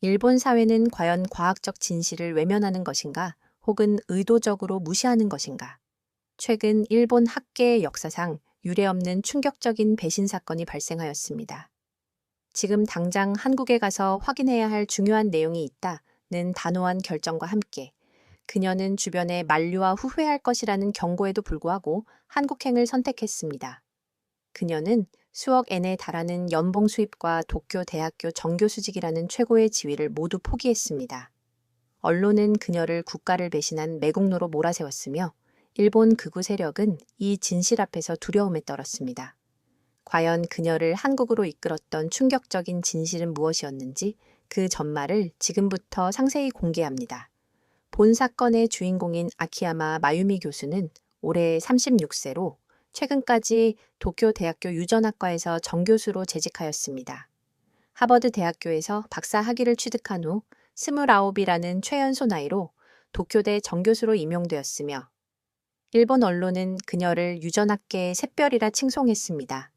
일본 사회는 과연 과학적 진실을 외면하는 것인가, 혹은 의도적으로 무시하는 것인가? 최근 일본 학계의 역사상 유례없는 충격적인 배신 사건이 발생하였습니다. 지금 당장 한국에 가서 확인해야 할 중요한 내용이 있다는 단호한 결정과 함께 그녀는 주변에 만류와 후회할 것이라는 경고에도 불구하고 한국행을 선택했습니다. 그녀는 수억 엔에 달하는 연봉 수입과 도쿄 대학교 정교수직이라는 최고의 지위를 모두 포기했습니다. 언론은 그녀를 국가를 배신한 매국노로 몰아세웠으며 일본 극우 세력은 이 진실 앞에서 두려움에 떨었습니다. 과연 그녀를 한국으로 이끌었던 충격적인 진실은 무엇이었는지 그 전말을 지금부터 상세히 공개합니다. 본 사건의 주인공인 아키야마 마유미 교수는 올해 36세로 최근까지 도쿄 대학교 유전학과에서 정교수로 재직하였습니다. 하버드 대학교에서 박사 학위를 취득한 후 29이라는 최연소 나이로 도쿄대 정교수로 임용되었으며 일본 언론은 그녀를 유전학계의 샛별이라 칭송했습니다.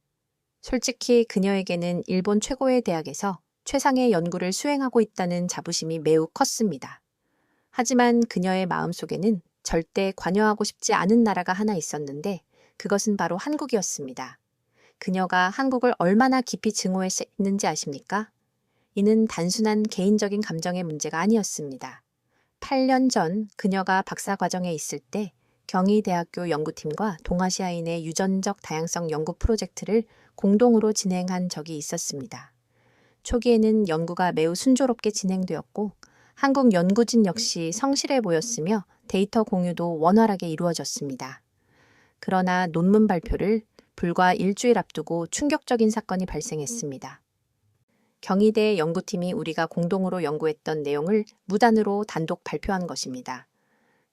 솔직히 그녀에게는 일본 최고의 대학에서 최상의 연구를 수행하고 있다는 자부심이 매우 컸습니다. 하지만 그녀의 마음속에는 절대 관여하고 싶지 않은 나라가 하나 있었는데 그것은 바로 한국이었습니다. 그녀가 한국을 얼마나 깊이 증오했는지 아십니까? 이는 단순한 개인적인 감정의 문제가 아니었습니다. 8년 전 그녀가 박사 과정에 있을 때 경희대학교 연구팀과 동아시아인의 유전적 다양성 연구 프로젝트를 공동으로 진행한 적이 있었습니다. 초기에는 연구가 매우 순조롭게 진행되었고 한국 연구진 역시 성실해 보였으며 데이터 공유도 원활하게 이루어졌습니다. 그러나 논문 발표를 불과 일주일 앞두고 충격적인 사건이 발생했습니다. 경희대 연구팀이 우리가 공동으로 연구했던 내용을 무단으로 단독 발표한 것입니다.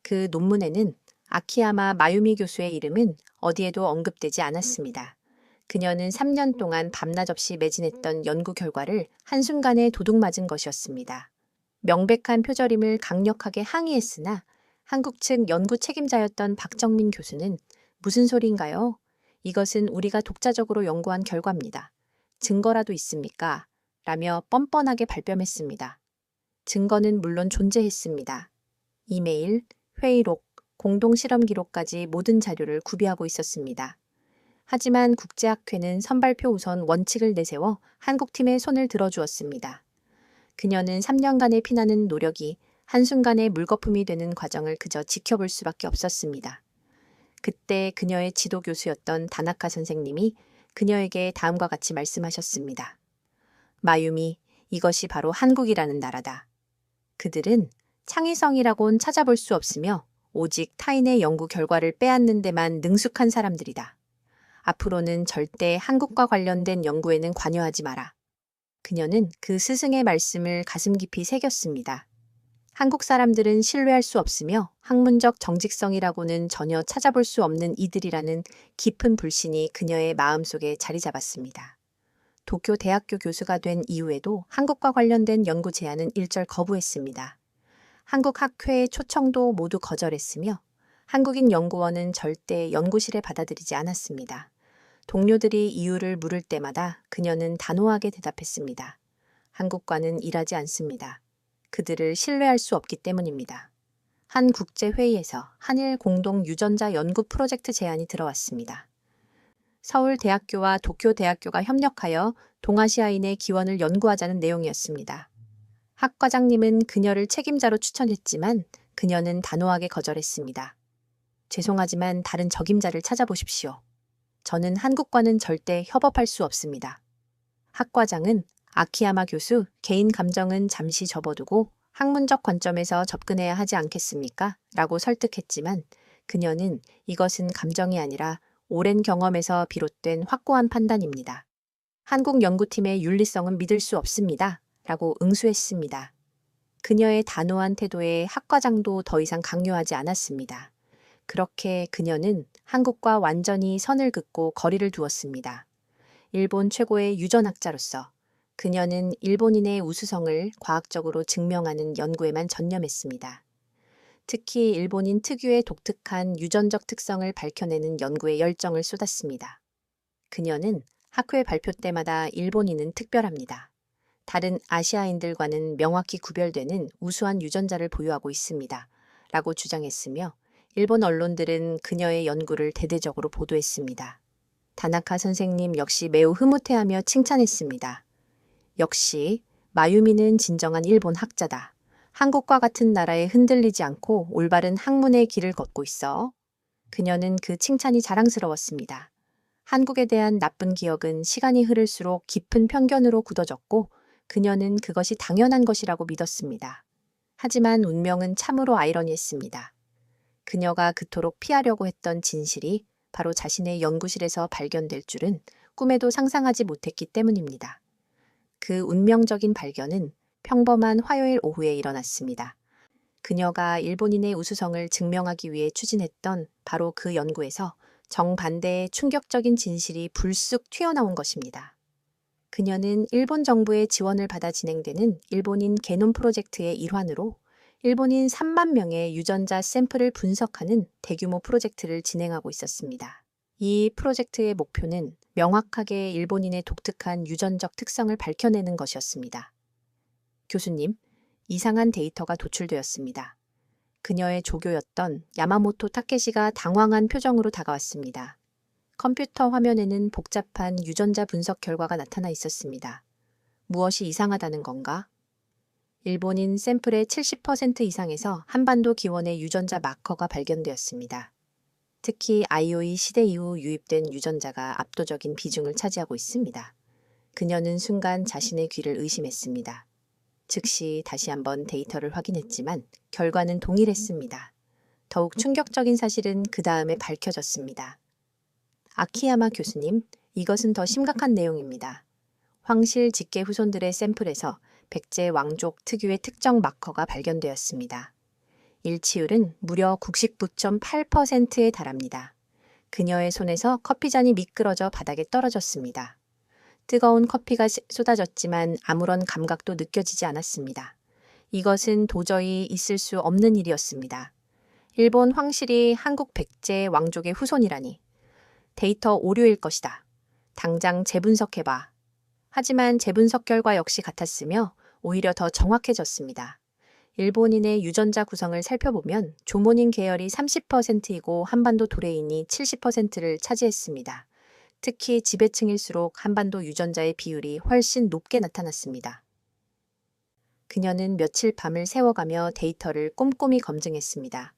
그 논문에는 아키야마 마유미 교수의 이름은 어디에도 언급되지 않았습니다. 그녀는 3년 동안 밤낮 없이 매진했던 연구 결과를 한순간에 도둑맞은 것이었습니다. 명백한 표절임을 강력하게 항의했으나 한국 측 연구 책임자였던 박정민 교수는 무슨 소리인가요? 이것은 우리가 독자적으로 연구한 결과입니다. 증거라도 있습니까? 라며 뻔뻔하게 발뺌했습니다. 증거는 물론 존재했습니다. 이메일, 회의록, 공동실험 기록까지 모든 자료를 구비하고 있었습니다. 하지만 국제학회는 선발표 우선 원칙을 내세워 한국팀의 손을 들어주었습니다. 그녀는 3년간의 피나는 노력이 한순간에 물거품이 되는 과정을 그저 지켜볼 수밖에 없었습니다. 그때 그녀의 지도 교수였던 다나카 선생님이 그녀에게 다음과 같이 말씀하셨습니다. 마유미, 이것이 바로 한국이라는 나라다. 그들은 창의성이라곤 찾아볼 수 없으며 오직 타인의 연구 결과를 빼앗는 데만 능숙한 사람들이다. 앞으로는 절대 한국과 관련된 연구에는 관여하지 마라. 그녀는 그 스승의 말씀을 가슴 깊이 새겼습니다. 한국 사람들은 신뢰할 수 없으며 학문적 정직성이라고는 전혀 찾아볼 수 없는 이들이라는 깊은 불신이 그녀의 마음속에 자리 잡았습니다. 도쿄 대학교 교수가 된 이후에도 한국과 관련된 연구 제안은 일절 거부했습니다. 한국 학회의 초청도 모두 거절했으며 한국인 연구원은 절대 연구실에 받아들이지 않았습니다. 동료들이 이유를 물을 때마다 그녀는 단호하게 대답했습니다. 한국과는 일하지 않습니다. 그들을 신뢰할 수 없기 때문입니다. 한 국제회의에서 한일 공동 유전자 연구 프로젝트 제안이 들어왔습니다. 서울대학교와 도쿄대학교가 협력하여 동아시아인의 기원을 연구하자는 내용이었습니다. 학 과장님은 그녀를 책임자로 추천했지만 그녀는 단호하게 거절했습니다. 죄송하지만 다른 적임자를 찾아보십시오. 저는 한국과는 절대 협업할 수 없습니다. 학 과장은 아키야마 교수 개인 감정은 잠시 접어두고 학문적 관점에서 접근해야 하지 않겠습니까? 라고 설득했지만 그녀는 이것은 감정이 아니라 오랜 경험에서 비롯된 확고한 판단입니다. 한국 연구팀의 윤리성은 믿을 수 없습니다. 라고 응수했습니다. 그녀의 단호한 태도에 학과장도 더 이상 강요하지 않았습니다. 그렇게 그녀는 한국과 완전히 선을 긋고 거리를 두었습니다. 일본 최고의 유전학자로서 그녀는 일본인의 우수성을 과학적으로 증명하는 연구에만 전념했습니다. 특히 일본인 특유의 독특한 유전적 특성을 밝혀내는 연구에 열정을 쏟았습니다. 그녀는 학회 발표 때마다 일본인은 특별합니다. 다른 아시아인들과는 명확히 구별되는 우수한 유전자를 보유하고 있습니다. 라고 주장했으며 일본 언론들은 그녀의 연구를 대대적으로 보도했습니다. 다나카 선생님 역시 매우 흐뭇해하며 칭찬했습니다. 역시 마유미는 진정한 일본 학자다. 한국과 같은 나라에 흔들리지 않고 올바른 학문의 길을 걷고 있어. 그녀는 그 칭찬이 자랑스러웠습니다. 한국에 대한 나쁜 기억은 시간이 흐를수록 깊은 편견으로 굳어졌고 그녀는 그것이 당연한 것이라고 믿었습니다. 하지만 운명은 참으로 아이러니했습니다. 그녀가 그토록 피하려고 했던 진실이 바로 자신의 연구실에서 발견될 줄은 꿈에도 상상하지 못했기 때문입니다. 그 운명적인 발견은 평범한 화요일 오후에 일어났습니다. 그녀가 일본인의 우수성을 증명하기 위해 추진했던 바로 그 연구에서 정반대의 충격적인 진실이 불쑥 튀어나온 것입니다. 그녀는 일본 정부의 지원을 받아 진행되는 일본인 게놈 프로젝트의 일환으로 일본인 3만 명의 유전자 샘플을 분석하는 대규모 프로젝트를 진행하고 있었습니다. 이 프로젝트의 목표는 명확하게 일본인의 독특한 유전적 특성을 밝혀내는 것이었습니다. 교수님, 이상한 데이터가 도출되었습니다. 그녀의 조교였던 야마모토 타케시가 당황한 표정으로 다가왔습니다. 컴퓨터 화면에는 복잡한 유전자 분석 결과가 나타나 있었습니다. 무엇이 이상하다는 건가? 일본인 샘플의 70% 이상에서 한반도 기원의 유전자 마커가 발견되었습니다. 특히 아이오이 시대 이후 유입된 유전자가 압도적인 비중을 차지하고 있습니다. 그녀는 순간 자신의 귀를 의심했습니다. 즉시 다시 한번 데이터를 확인했지만 결과는 동일했습니다. 더욱 충격적인 사실은 그 다음에 밝혀졌습니다. 아키야마 교수님, 이것은 더 심각한 내용입니다. 황실 직계 후손들의 샘플에서 백제 왕족 특유의 특정 마커가 발견되었습니다. 일치율은 무려 99.8%에 달합니다. 그녀의 손에서 커피잔이 미끄러져 바닥에 떨어졌습니다. 뜨거운 커피가 쏟아졌지만 아무런 감각도 느껴지지 않았습니다. 이것은 도저히 있을 수 없는 일이었습니다. 일본 황실이 한국 백제 왕족의 후손이라니. 데이터 오류일 것이다. 당장 재분석해봐. 하지만 재분석 결과 역시 같았으며 오히려 더 정확해졌습니다. 일본인의 유전자 구성을 살펴보면 조모닌 계열이 30%이고 한반도 도레인이 70%를 차지했습니다. 특히 지배층일수록 한반도 유전자의 비율이 훨씬 높게 나타났습니다. 그녀는 며칠 밤을 새워가며 데이터를 꼼꼼히 검증했습니다.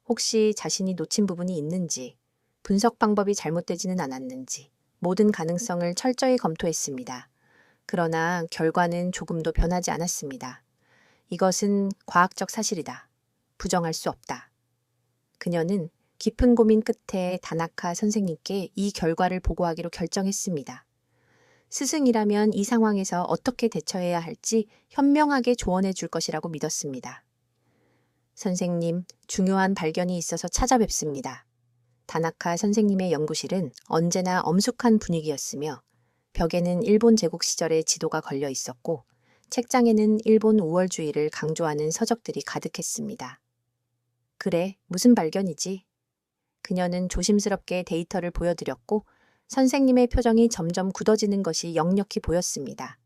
혹시 자신이 놓친 부분이 있는지, 분석 방법이 잘못되지는 않았는지 모든 가능성을 철저히 검토했습니다. 그러나 결과는 조금도 변하지 않았습니다. 이것은 과학적 사실이다. 부정할 수 없다. 그녀는 깊은 고민 끝에 다나카 선생님께 이 결과를 보고하기로 결정했습니다. 스승이라면 이 상황에서 어떻게 대처해야 할지 현명하게 조언해 줄 것이라고 믿었습니다. 선생님, 중요한 발견이 있어서 찾아뵙습니다. 다나카 선생님의 연구실은 언제나 엄숙한 분위기였으며 벽에는 일본 제국 시절의 지도가 걸려 있었고 책장에는 일본 우월주의를 강조하는 서적들이 가득했습니다. 그래, 무슨 발견이지? 그녀는 조심스럽게 데이터를 보여드렸고 선생님의 표정이 점점 굳어지는 것이 역력히 보였습니다.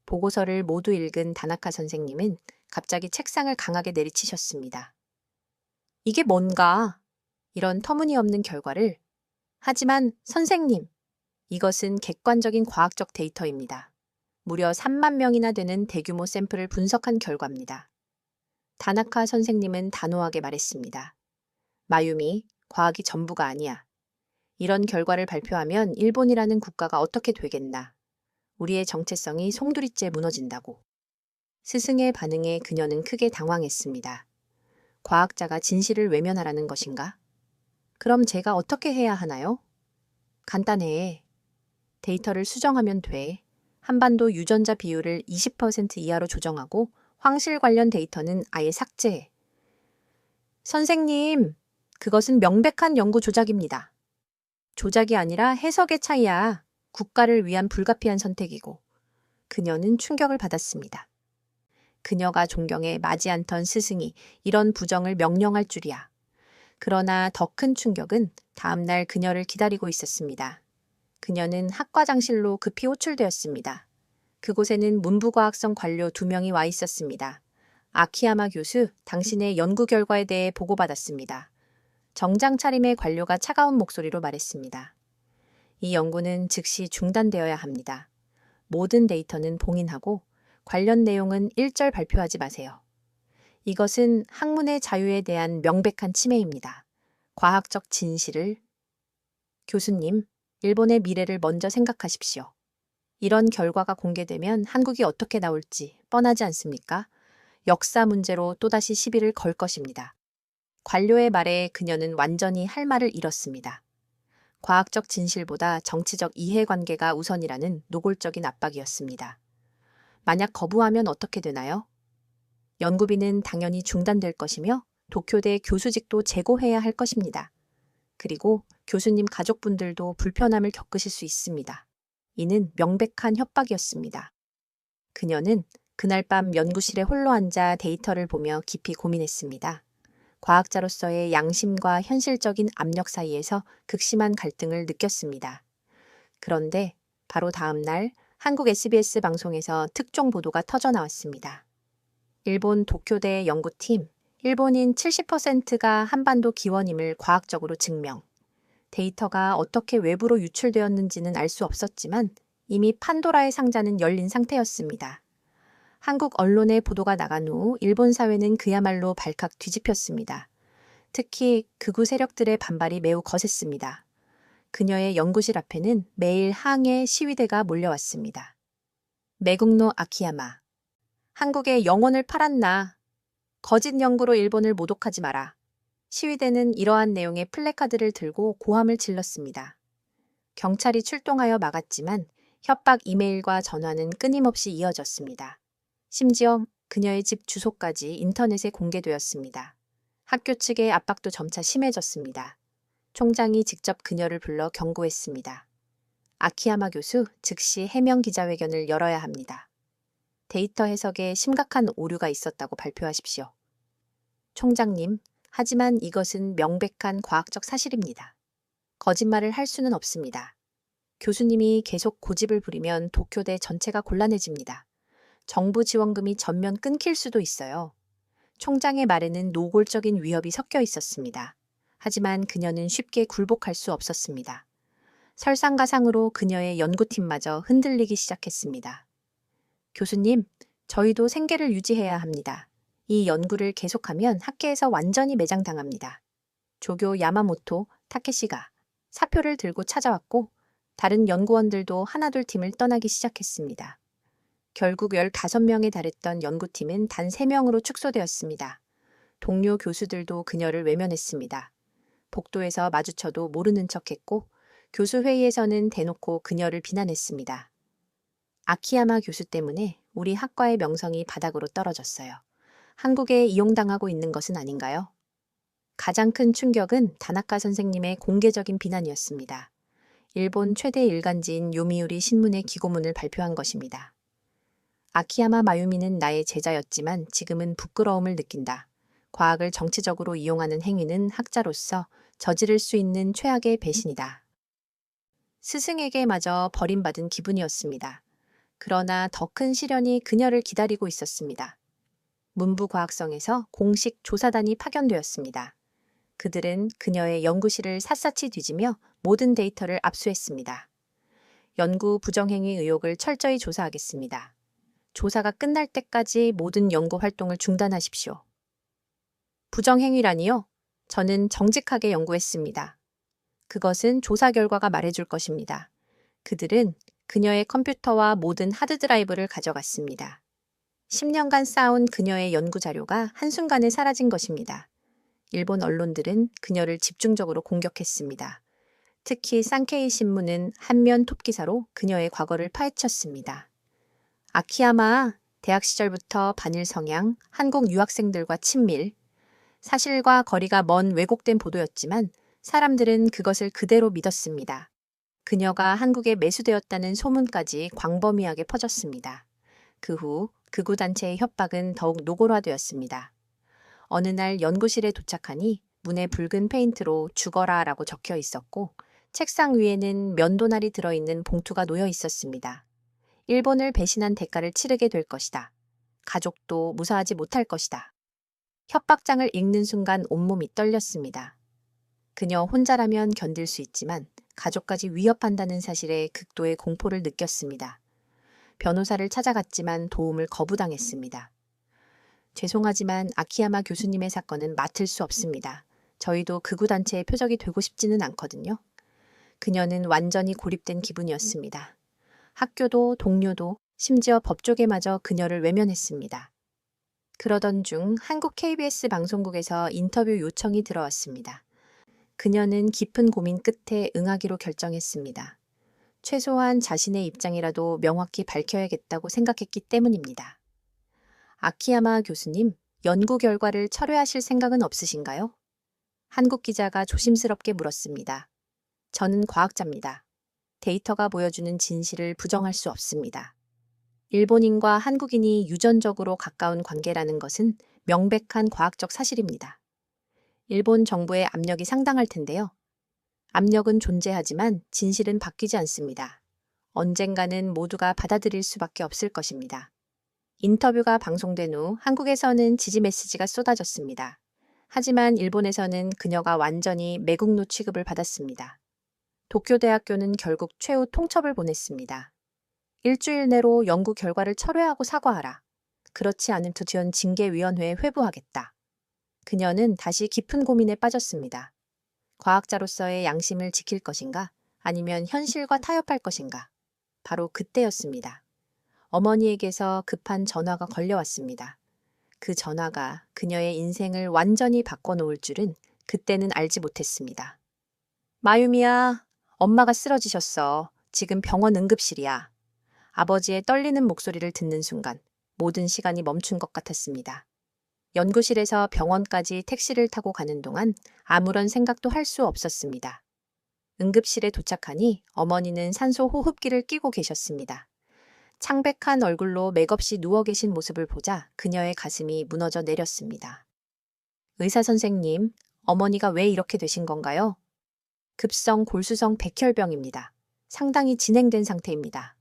보고서를 모두 읽은 다나카 선생님은 갑자기 책상을 강하게 내리치셨습니다. 이게 뭔가? 이런 터무니없는 결과를. 하지만 선생님, 이것은 객관적인 과학적 데이터입니다. 무려 3만 명이나 되는 대규모 샘플을 분석한 결과입니다. 다나카 선생님은 단호하게 말했습니다. 마유미, 과학이 전부가 아니야. 이런 결과를 발표하면 일본이라는 국가가 어떻게 되겠나. 우리의 정체성이 송두리째 무너진다고. 스승의 반응에 그녀는 크게 당황했습니다. 과학자가 진실을 외면하라는 것인가? 그럼 제가 어떻게 해야 하나요? 간단해. 데이터를 수정하면 돼. 한반도 유전자 비율을 20% 이하로 조정하고 황실 관련 데이터는 아예 삭제해. 선생님, 그것은 명백한 연구 조작입니다. 조작이 아니라 해석의 차이야. 국가를 위한 불가피한 선택이고. 그녀는 충격을 받았습니다. 그녀가 존경해 마지 않던 스승이 이런 부정을 명령할 줄이야. 그러나 더 큰 충격은 다음날 그녀를 기다리고 있었습니다. 그녀는 학과장실로 급히 호출되었습니다. 그곳에는 문부과학성 관료 2명이 와 있었습니다. 아키야마 교수, 당신의 연구 결과에 대해 보고받았습니다. 정장 차림의 관료가 차가운 목소리로 말했습니다. 이 연구는 즉시 중단되어야 합니다. 모든 데이터는 봉인하고 관련 내용은 일절 발표하지 마세요. 이것은 학문의 자유에 대한 명백한 침해입니다. 과학적 진실을 교수님, 일본의 미래를 먼저 생각하십시오. 이런 결과가 공개되면 한국이 어떻게 나올지 뻔하지 않습니까? 역사 문제로 또다시 시비를 걸 것입니다. 관료의 말에 그녀는 완전히 할 말을 잃었습니다. 과학적 진실보다 정치적 이해관계가 우선이라는 노골적인 압박이었습니다. 만약 거부하면 어떻게 되나요? 연구비는 당연히 중단될 것이며 도쿄대 교수직도 재고해야 할 것입니다. 그리고 교수님 가족분들도 불편함을 겪으실 수 있습니다. 이는 명백한 협박이었습니다. 그녀는 그날 밤 연구실에 홀로 앉아 데이터를 보며 깊이 고민했습니다. 과학자로서의 양심과 현실적인 압력 사이에서 극심한 갈등을 느꼈습니다. 그런데 바로 다음 날 한국 SBS 방송에서 특종 보도가 터져 나왔습니다. 일본 도쿄대 연구팀, 일본인 70%가 한반도 기원임을 과학적으로 증명. 데이터가 어떻게 외부로 유출되었는지는 알 수 없었지만 이미 판도라의 상자는 열린 상태였습니다. 한국 언론의 보도가 나간 후 일본 사회는 그야말로 발칵 뒤집혔습니다. 특히 극우 세력들의 반발이 매우 거셌습니다. 그녀의 연구실 앞에는 매일 항해 시위대가 몰려왔습니다. 매국노 아키야마. 한국에 영혼을 팔았나. 거짓 연구로 일본을 모독하지 마라. 시위대는 이러한 내용의 플래카드를 들고 고함을 질렀습니다. 경찰이 출동하여 막았지만 협박 이메일과 전화는 끊임없이 이어졌습니다. 심지어 그녀의 집 주소까지 인터넷에 공개되었습니다. 학교 측의 압박도 점차 심해졌습니다. 총장이 직접 그녀를 불러 경고했습니다. 아키야마 교수 즉시 해명 기자회견을 열어야 합니다. 데이터 해석에 심각한 오류가 있었다고 발표하십시오. 총장님, 하지만 이것은 명백한 과학적 사실입니다. 거짓말을 할 수는 없습니다. 교수님이 계속 고집을 부리면 도쿄대 전체가 곤란해집니다. 정부 지원금이 전면 끊길 수도 있어요. 총장의 말에는 노골적인 위협이 섞여 있었습니다. 하지만 그녀는 쉽게 굴복할 수 없었습니다. 설상가상으로 그녀의 연구팀마저 흔들리기 시작했습니다. 교수님, 저희도 생계를 유지해야 합니다. 이 연구를 계속하면 학계에서 완전히 매장당합니다. 조교 야마모토 타케시가 사표를 들고 찾아왔고 다른 연구원들도 하나둘 팀을 떠나기 시작했습니다. 결국 15명에 달했던 연구팀은 단 3명으로 축소되었습니다. 동료 교수들도 그녀를 외면했습니다. 복도에서 마주쳐도 모르는 척했고 교수 회의에서는 대놓고 그녀를 비난했습니다. 아키야마 교수 때문에 우리 학과의 명성이 바닥으로 떨어졌어요. 한국에 이용당하고 있는 것은 아닌가요? 가장 큰 충격은 다나카 선생님의 공개적인 비난이었습니다. 일본 최대 일간지인 요미우리 신문의 기고문을 발표한 것입니다. 아키야마 마유미는 나의 제자였지만 지금은 부끄러움을 느낀다. 과학을 정치적으로 이용하는 행위는 학자로서 저지를 수 있는 최악의 배신이다. 스승에게마저 버림받은 기분이었습니다. 그러나 더 큰 시련이 그녀를 기다리고 있었습니다. 문부과학성에서 공식 조사단이 파견되었습니다. 그들은 그녀의 연구실을 샅샅이 뒤지며 모든 데이터를 압수했습니다. 연구 부정행위 의혹을 철저히 조사하겠습니다. 조사가 끝날 때까지 모든 연구 활동을 중단하십시오. 부정행위라니요? 저는 정직하게 연구했습니다. 그것은 조사 결과가 말해줄 것입니다. 그들은 그녀의 컴퓨터와 모든 하드드라이브를 가져갔습니다. 10년간 쌓아온 그녀의 연구 자료가 한순간에 사라진 것입니다. 일본 언론들은 그녀를 집중적으로 공격했습니다. 특히 산케이 신문은 한면 톱기사로 그녀의 과거를 파헤쳤습니다. 아키야마, 대학 시절부터 반일 성향, 한국 유학생들과 친밀, 사실과 거리가 먼 왜곡된 보도였지만 사람들은 그것을 그대로 믿었습니다. 그녀가 한국에 매수되었다는 소문까지 광범위하게 퍼졌습니다. 그 후 극우 단체의 협박은 더욱 노골화되었습니다. 어느 날 연구실에 도착하니 문에 붉은 페인트로 죽어라 라고 적혀 있었고 책상 위에는 면도날이 들어있는 봉투가 놓여 있었습니다. 일본을 배신한 대가를 치르게 될 것이다. 가족도 무사하지 못할 것이다. 협박장을 읽는 순간 온몸이 떨렸습니다. 그녀 혼자라면 견딜 수 있지만 가족까지 위협한다는 사실에 극도의 공포를 느꼈습니다. 변호사를 찾아갔지만 도움을 거부당했습니다. 죄송하지만 아키야마 교수님의 사건은 맡을 수 없습니다. 저희도 극우단체의 표적이 되고 싶지는 않거든요. 그녀는 완전히 고립된 기분이었습니다. 학교도 동료도 심지어 법조계마저 그녀를 외면했습니다. 그러던 중 한국 KBS 방송국에서 인터뷰 요청이 들어왔습니다. 그녀는 깊은 고민 끝에 응하기로 결정했습니다. 최소한 자신의 입장이라도 명확히 밝혀야겠다고 생각했기 때문입니다. 아키야마 교수님, 연구 결과를 철회하실 생각은 없으신가요? 한국 기자가 조심스럽게 물었습니다. 저는 과학자입니다. 데이터가 보여주는 진실을 부정할 수 없습니다. 일본인과 한국인이 유전적으로 가까운 관계라는 것은 명백한 과학적 사실입니다. 일본 정부의 압력이 상당할 텐데요. 압력은 존재하지만 진실은 바뀌지 않습니다. 언젠가는 모두가 받아들일 수밖에 없을 것입니다. 인터뷰가 방송된 후 한국에서는 지지 메시지가 쏟아졌습니다. 하지만 일본에서는 그녀가 완전히 매국노 취급을 받았습니다. 도쿄대학교는 결국 최후 통첩을 보냈습니다. 일주일 내로 연구 결과를 철회하고 사과하라. 그렇지 않으면 두티언 징계위원회에 회부하겠다. 그녀는 다시 깊은 고민에 빠졌습니다. 과학자로서의 양심을 지킬 것인가? 아니면 현실과 타협할 것인가? 바로 그때였습니다. 어머니에게서 급한 전화가 걸려왔습니다. 그 전화가 그녀의 인생을 완전히 바꿔놓을 줄은 그때는 알지 못했습니다. 마유미야, 엄마가 쓰러지셨어. 지금 병원 응급실이야. 아버지의 떨리는 목소리를 듣는 순간 모든 시간이 멈춘 것 같았습니다. 연구실에서 병원까지 택시를 타고 가는 동안 아무런 생각도 할 수 없었습니다. 응급실에 도착하니 어머니는 산소 호흡기를 끼고 계셨습니다. 창백한 얼굴로 맥없이 누워 계신 모습을 보자 그녀의 가슴이 무너져 내렸습니다. 의사 선생님, 어머니가 왜 이렇게 되신 건가요? 급성 골수성 백혈병입니다. 상당히 진행된 상태입니다.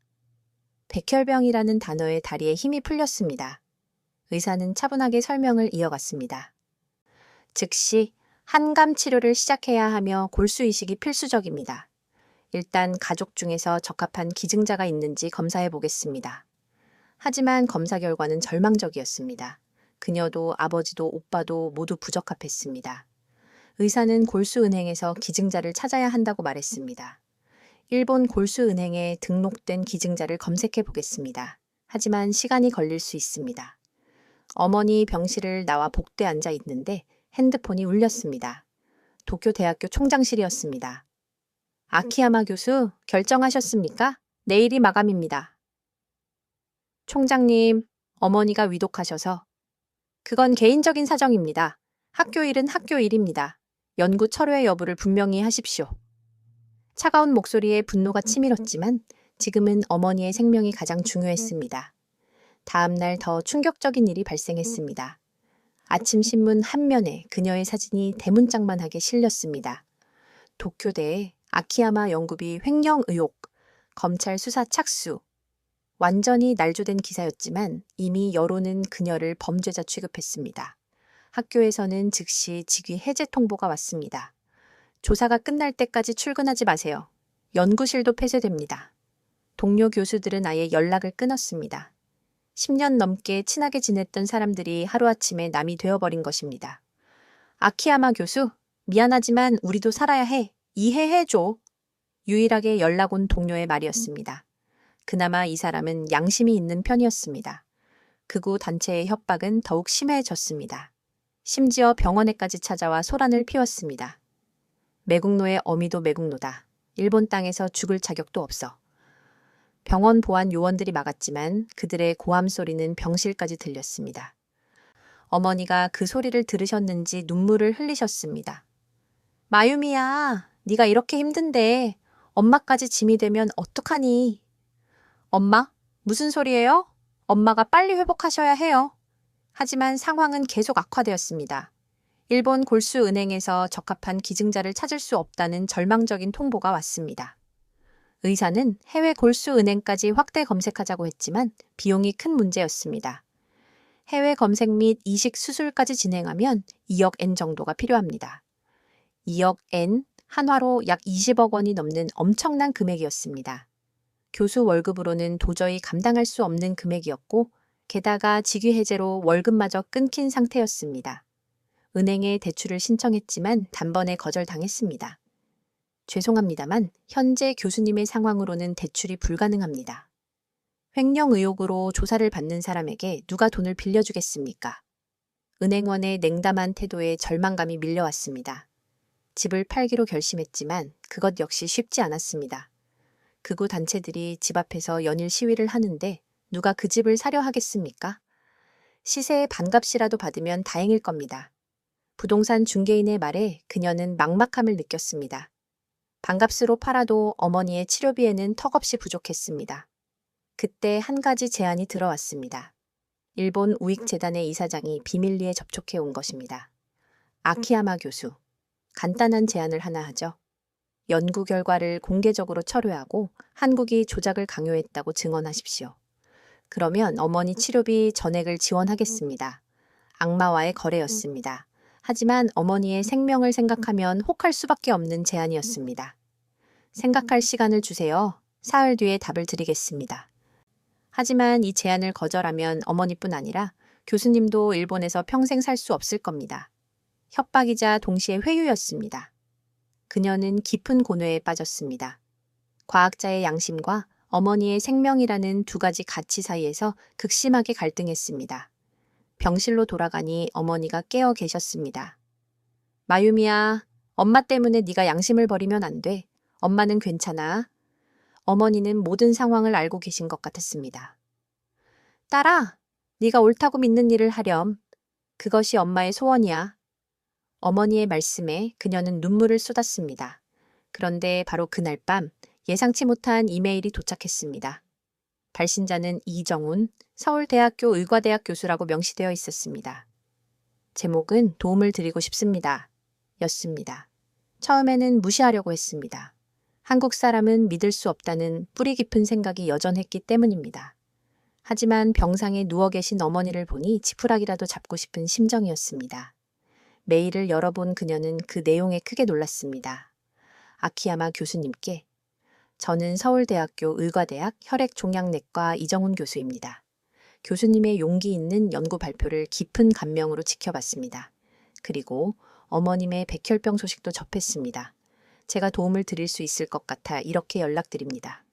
백혈병이라는 단어에 다리에 힘이 풀렸습니다. 의사는 차분하게 설명을 이어갔습니다. 즉시 한감 치료를 시작해야 하며 골수 이식이 필수적입니다. 일단 가족 중에서 적합한 기증자가 있는지 검사해 보겠습니다. 하지만 검사 결과는 절망적이었습니다. 그녀도 아버지도 오빠도 모두 부적합했습니다. 의사는 골수은행에서 기증자를 찾아야 한다고 말했습니다. 일본 골수은행에 등록된 기증자를 검색해 보겠습니다. 하지만 시간이 걸릴 수 있습니다. 어머니 병실을 나와 복도에 앉아 있는데 핸드폰이 울렸습니다. 도쿄대학교 총장실이었습니다. 아키야마 교수, 결정하셨습니까? 내일이 마감입니다. 총장님, 어머니가 위독하셔서. 그건 개인적인 사정입니다. 학교 일은 학교 일입니다. 연구 철회 여부를 분명히 하십시오. 차가운 목소리에 분노가 치밀었지만 지금은 어머니의 생명이 가장 중요했습니다. 다음 날 더 충격적인 일이 발생했습니다. 아침 신문 한 면에 그녀의 사진이 대문짝만하게 실렸습니다. 도쿄대에 아키야마 연구비 횡령 의혹, 검찰 수사 착수. 완전히 날조된 기사였지만 이미 여론은 그녀를 범죄자 취급했습니다. 학교에서는 즉시 직위 해제 통보가 왔습니다. 조사가 끝날 때까지 출근하지 마세요. 연구실도 폐쇄됩니다. 동료 교수들은 아예 연락을 끊었습니다. 10년 넘게 친하게 지냈던 사람들이 하루아침에 남이 되어버린 것입니다. 아키야마 교수, 미안하지만 우리도 살아야 해. 이해해줘. 유일하게 연락 온 동료의 말이었습니다. 그나마 이 사람은 양심이 있는 편이었습니다. 극우 단체의 협박은 더욱 심해졌습니다. 심지어 병원에까지 찾아와 소란을 피웠습니다. 매국노의 어미도 매국노다. 일본 땅에서 죽을 자격도 없어. 병원 보안 요원들이 막았지만 그들의 고함 소리는 병실까지 들렸습니다. 어머니가 그 소리를 들으셨는지 눈물을 흘리셨습니다. 마유미야, 네가 이렇게 힘든데 엄마까지 짐이 되면 어떡하니? 엄마? 무슨 소리예요? 엄마가 빨리 회복하셔야 해요. 하지만 상황은 계속 악화되었습니다. 일본 골수은행에서 적합한 기증자를 찾을 수 없다는 절망적인 통보가 왔습니다. 의사는 해외 골수 은행까지 확대 검색하자고 했지만 비용이 큰 문제였습니다. 해외 검색 및 이식 수술까지 진행하면 2억 엔 정도가 필요합니다. 2억 엔, 한화로 약 20억 원이 넘는 엄청난 금액이었습니다. 교수 월급으로는 도저히 감당할 수 없는 금액이었고 게다가 직위 해제로 월급마저 끊긴 상태였습니다. 은행에 대출을 신청했지만 단번에 거절당했습니다. 죄송합니다만 현재 교수님의 상황으로는 대출이 불가능합니다. 횡령 의혹으로 조사를 받는 사람에게 누가 돈을 빌려주겠습니까? 은행원의 냉담한 태도에 절망감이 밀려왔습니다. 집을 팔기로 결심했지만 그것 역시 쉽지 않았습니다. 극우 단체들이 집 앞에서 연일 시위를 하는데 누가 그 집을 사려 하겠습니까? 시세의 반값이라도 받으면 다행일 겁니다. 부동산 중개인의 말에 그녀는 막막함을 느꼈습니다. 반값으로 팔아도 어머니의 치료비에는 턱없이 부족했습니다. 그때 한 가지 제안이 들어왔습니다. 일본 우익재단의 이사장이 비밀리에 접촉해 온 것입니다. 아키야마 교수, 간단한 제안을 하나 하죠. 연구 결과를 공개적으로 철회하고 한국이 조작을 강요했다고 증언하십시오. 그러면 어머니 치료비 전액을 지원하겠습니다. 악마와의 거래였습니다. 하지만 어머니의 생명을 생각하면 혹할 수밖에 없는 제안이었습니다. 생각할 시간을 주세요. 사흘 뒤에 답을 드리겠습니다. 하지만 이 제안을 거절하면 어머니뿐 아니라 교수님도 일본에서 평생 살 수 없을 겁니다. 협박이자 동시에 회유였습니다. 그녀는 깊은 고뇌에 빠졌습니다. 과학자의 양심과 어머니의 생명이라는 두 가지 가치 사이에서 극심하게 갈등했습니다. 병실로 돌아가니 어머니가 깨어 계셨습니다. 마유미야, 엄마 때문에 네가 양심을 버리면 안 돼. 엄마는 괜찮아. 어머니는 모든 상황을 알고 계신 것 같았습니다. 딸아, 네가 옳다고 믿는 일을 하렴. 그것이 엄마의 소원이야. 어머니의 말씀에 그녀는 눈물을 쏟았습니다. 그런데 바로 그날 밤 예상치 못한 이메일이 도착했습니다. 발신자는 이정훈, 서울대학교 의과대학 교수라고 명시되어 있었습니다. 제목은 도움을 드리고 싶습니다. 였습니다. 처음에는 무시하려고 했습니다. 한국 사람은 믿을 수 없다는 뿌리 깊은 생각이 여전했기 때문입니다. 하지만 병상에 누워 계신 어머니를 보니 지푸라기라도 잡고 싶은 심정이었습니다. 메일을 열어본 그녀는 그 내용에 크게 놀랐습니다. 아키야마 교수님께 저는 서울대학교 의과대학 혈액종양내과 이정훈 교수입니다. 교수님의 용기 있는 연구 발표를 깊은 감명으로 지켜봤습니다. 그리고 어머님의 백혈병 소식도 접했습니다. 제가 도움을 드릴 수 있을 것 같아 이렇게 연락드립니다.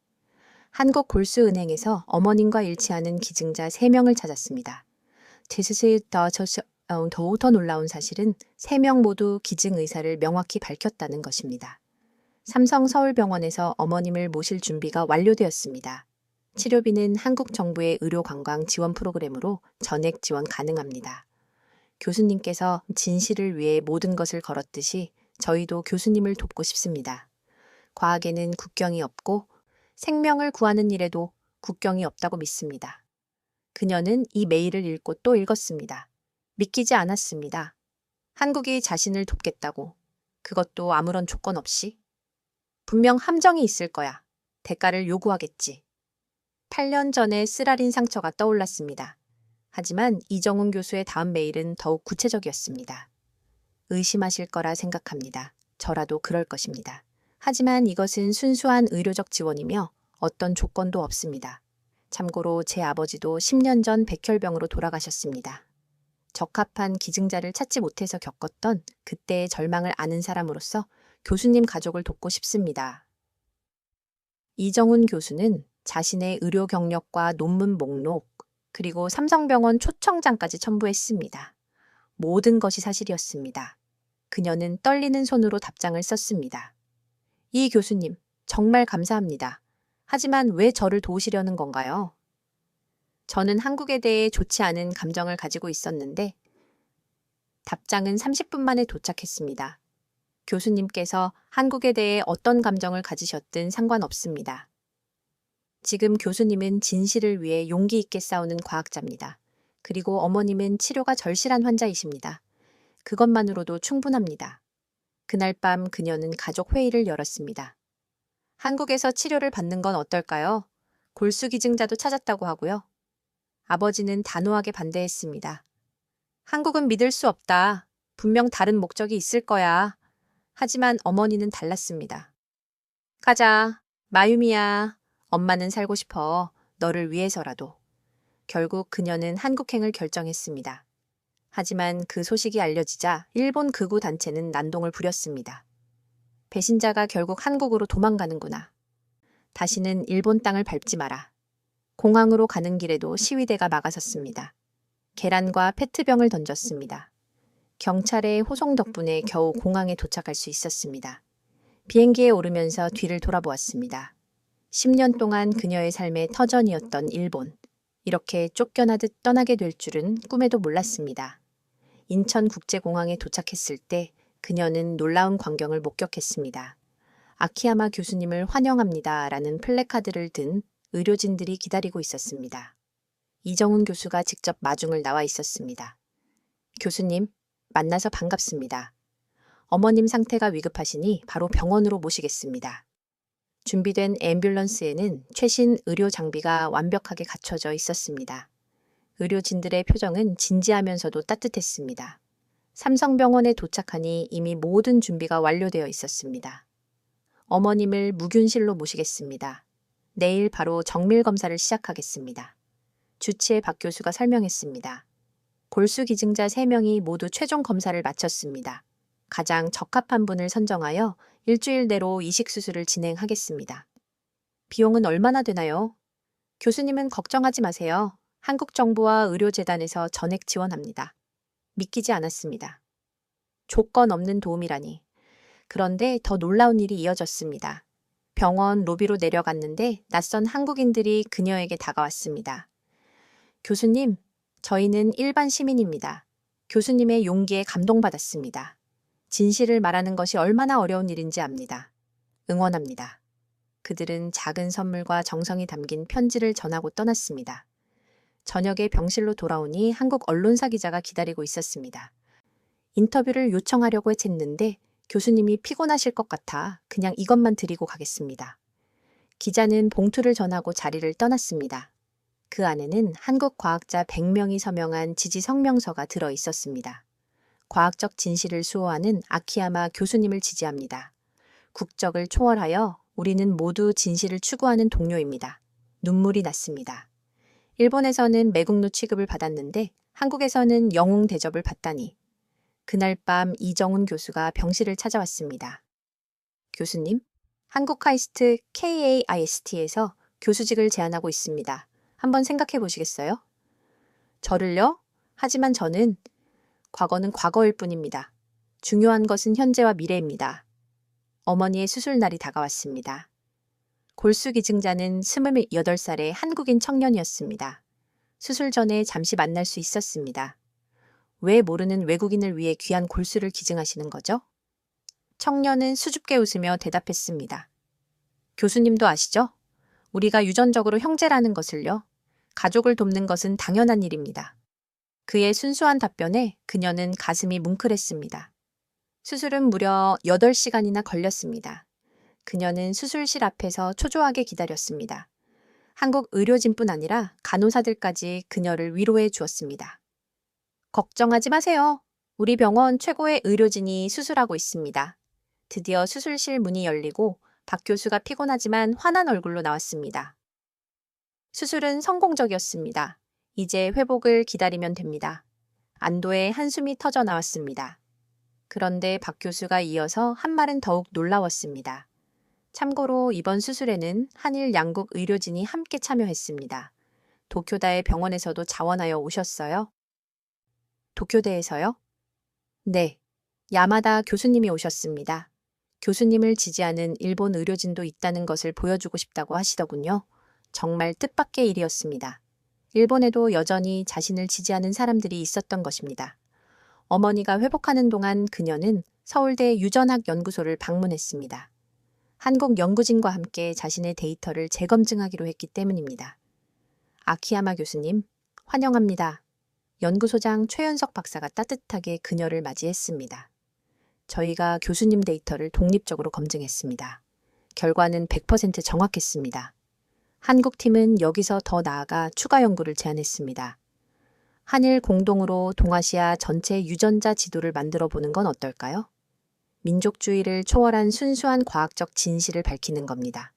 한국골수은행에서 어머님과 일치하는 기증자 3명을 찾았습니다. 더욱 놀라운 사실은 3명 모두 기증 의사를 명확히 밝혔다는 것입니다. 삼성서울병원에서 어머님을 모실 준비가 완료되었습니다. 치료비는 한국 정부의 의료관광 지원 프로그램으로 전액 지원 가능합니다. 교수님께서 진실을 위해 모든 것을 걸었듯이 저희도 교수님을 돕고 싶습니다. 과학에는 국경이 없고 생명을 구하는 일에도 국경이 없다고 믿습니다. 그녀는 이 메일을 읽고 또 읽었습니다. 믿기지 않았습니다. 한국이 자신을 돕겠다고. 그것도 아무런 조건 없이. 분명 함정이 있을 거야. 대가를 요구하겠지. 8년 전에 쓰라린 상처가 떠올랐습니다. 하지만 이정훈 교수의 다음 메일은 더욱 구체적이었습니다. 의심하실 거라 생각합니다. 저라도 그럴 것입니다. 하지만 이것은 순수한 의료적 지원이며 어떤 조건도 없습니다. 참고로 제 아버지도 10년 전 백혈병으로 돌아가셨습니다. 적합한 기증자를 찾지 못해서 겪었던 그때의 절망을 아는 사람으로서 교수님 가족을 돕고 싶습니다. 이정훈 교수는 자신의 의료 경력과 논문 목록, 그리고 삼성병원 초청장까지 첨부했습니다. 모든 것이 사실이었습니다. 그녀는 떨리는 손으로 답장을 썼습니다. 이 교수님, 정말 감사합니다. 하지만 왜 저를 도우시려는 건가요? 저는 한국에 대해 좋지 않은 감정을 가지고 있었는데 답장은 30분 만에 도착했습니다. 교수님께서 한국에 대해 어떤 감정을 가지셨든 상관없습니다. 지금 교수님은 진실을 위해 용기 있게 싸우는 과학자입니다. 그리고 어머님은 치료가 절실한 환자이십니다. 그것만으로도 충분합니다. 그날 밤 그녀는 가족 회의를 열었습니다. 한국에서 치료를 받는 건 어떨까요? 골수 기증자도 찾았다고 하고요. 아버지는 단호하게 반대했습니다. 한국은 믿을 수 없다. 분명 다른 목적이 있을 거야. 하지만 어머니는 달랐습니다. 가자. 마유미야. 엄마는 살고 싶어. 너를 위해서라도. 결국 그녀는 한국행을 결정했습니다. 하지만 그 소식이 알려지자 일본 극우 단체는 난동을 부렸습니다. 배신자가 결국 한국으로 도망가는구나. 다시는 일본 땅을 밟지 마라. 공항으로 가는 길에도 시위대가 막아섰습니다. 계란과 페트병을 던졌습니다. 경찰의 호송 덕분에 겨우 공항에 도착할 수 있었습니다. 비행기에 오르면서 뒤를 돌아보았습니다. 10년 동안 그녀의 삶의 터전이었던 일본. 이렇게 쫓겨나듯 떠나게 될 줄은 꿈에도 몰랐습니다. 인천국제공항에 도착했을 때 그녀는 놀라운 광경을 목격했습니다. 아키야마 교수님을 환영합니다. 라는 플래카드를 든 의료진들이 기다리고 있었습니다. 이정훈 교수가 직접 마중을 나와 있었습니다. 교수님, 만나서 반갑습니다. 어머님 상태가 위급하시니 바로 병원으로 모시겠습니다. 준비된 앰뷸런스에는 최신 의료 장비가 완벽하게 갖춰져 있었습니다. 의료진들의 표정은 진지하면서도 따뜻했습니다. 삼성병원에 도착하니 이미 모든 준비가 완료되어 있었습니다. 어머님을 무균실로 모시겠습니다. 내일 바로 정밀 검사를 시작하겠습니다. 주치의 박 교수가 설명했습니다. 골수 기증자 3명이 모두 최종 검사를 마쳤습니다. 가장 적합한 분을 선정하여 일주일 내로 이식수술을 진행하겠습니다. 비용은 얼마나 되나요? 교수님은 걱정하지 마세요. 한국정부와 의료재단에서 전액 지원합니다. 믿기지 않았습니다. 조건 없는 도움이라니. 그런데 더 놀라운 일이 이어졌습니다. 병원 로비로 내려갔는데 낯선 한국인들이 그녀에게 다가왔습니다. 교수님, 저희는 일반 시민입니다. 교수님의 용기에 감동받았습니다. 진실을 말하는 것이 얼마나 어려운 일인지 압니다. 응원합니다. 그들은 작은 선물과 정성이 담긴 편지를 전하고 떠났습니다. 저녁에 병실로 돌아오니 한국 언론사 기자가 기다리고 있었습니다. 인터뷰를 요청하려고 했는데 교수님이 피곤하실 것 같아 그냥 이것만 드리고 가겠습니다. 기자는 봉투를 전하고 자리를 떠났습니다. 그 안에는 한국 과학자 100명이 서명한 지지 성명서가 들어 있었습니다. 과학적 진실을 수호하는 아키야마 교수님을 지지합니다. 국적을 초월하여 우리는 모두 진실을 추구하는 동료입니다. 눈물이 났습니다. 일본에서는 매국노 취급을 받았는데 한국에서는 영웅 대접을 받다니. 그날 밤 이정훈 교수가 병실을 찾아왔습니다. 교수님, 한국카이스트 KAIST에서 교수직을 제안하고 있습니다. 한번 생각해 보시겠어요? 저를요? 하지만 저는 과거는 과거일 뿐입니다. 중요한 것은 현재와 미래입니다. 어머니의 수술날이 다가왔습니다. 골수 기증자는 28살의 한국인 청년이었습니다. 수술 전에 잠시 만날 수 있었습니다. 왜 모르는 외국인을 위해 귀한 골수를 기증하시는 거죠? 청년은 수줍게 웃으며 대답했습니다. 교수님도 아시죠? 우리가 유전적으로 형제라는 것을요. 가족을 돕는 것은 당연한 일입니다. 그의 순수한 답변에 그녀는 가슴이 뭉클했습니다. 수술은 무려 8시간이나 걸렸습니다. 그녀는 수술실 앞에서 초조하게 기다렸습니다. 한국 의료진뿐 아니라 간호사들까지 그녀를 위로해 주었습니다. 걱정하지 마세요. 우리 병원 최고의 의료진이 수술하고 있습니다. 드디어 수술실 문이 열리고 박 교수가 피곤하지만 환한 얼굴로 나왔습니다. 수술은 성공적이었습니다. 이제 회복을 기다리면 됩니다. 안도의 한숨이 터져 나왔습니다. 그런데 박 교수가 이어서 한 말은 더욱 놀라웠습니다. 참고로 이번 수술에는 한일 양국 의료진이 함께 참여했습니다. 도쿄다의 병원에서도 자원하여 오셨어요? 도쿄대에서요? 네, 야마다 교수님이 오셨습니다. 교수님을 지지하는 일본 의료진도 있다는 것을 보여주고 싶다고 하시더군요. 정말 뜻밖의 일이었습니다. 일본에도 여전히 자신을 지지하는 사람들이 있었던 것입니다. 어머니가 회복하는 동안 그녀는 서울대 유전학 연구소를 방문했습니다. 한국 연구진과 함께 자신의 데이터를 재검증하기로 했기 때문입니다. 아키야마 교수님, 환영합니다. 연구소장 최연석 박사가 따뜻하게 그녀를 맞이했습니다. 저희가 교수님 데이터를 독립적으로 검증했습니다. 결과는 100% 정확했습니다. 한국팀은 여기서 더 나아가 추가 연구를 제안했습니다. 한일 공동으로 동아시아 전체 유전자 지도를 만들어 보는 건 어떨까요? 민족주의를 초월한 순수한 과학적 진실을 밝히는 겁니다.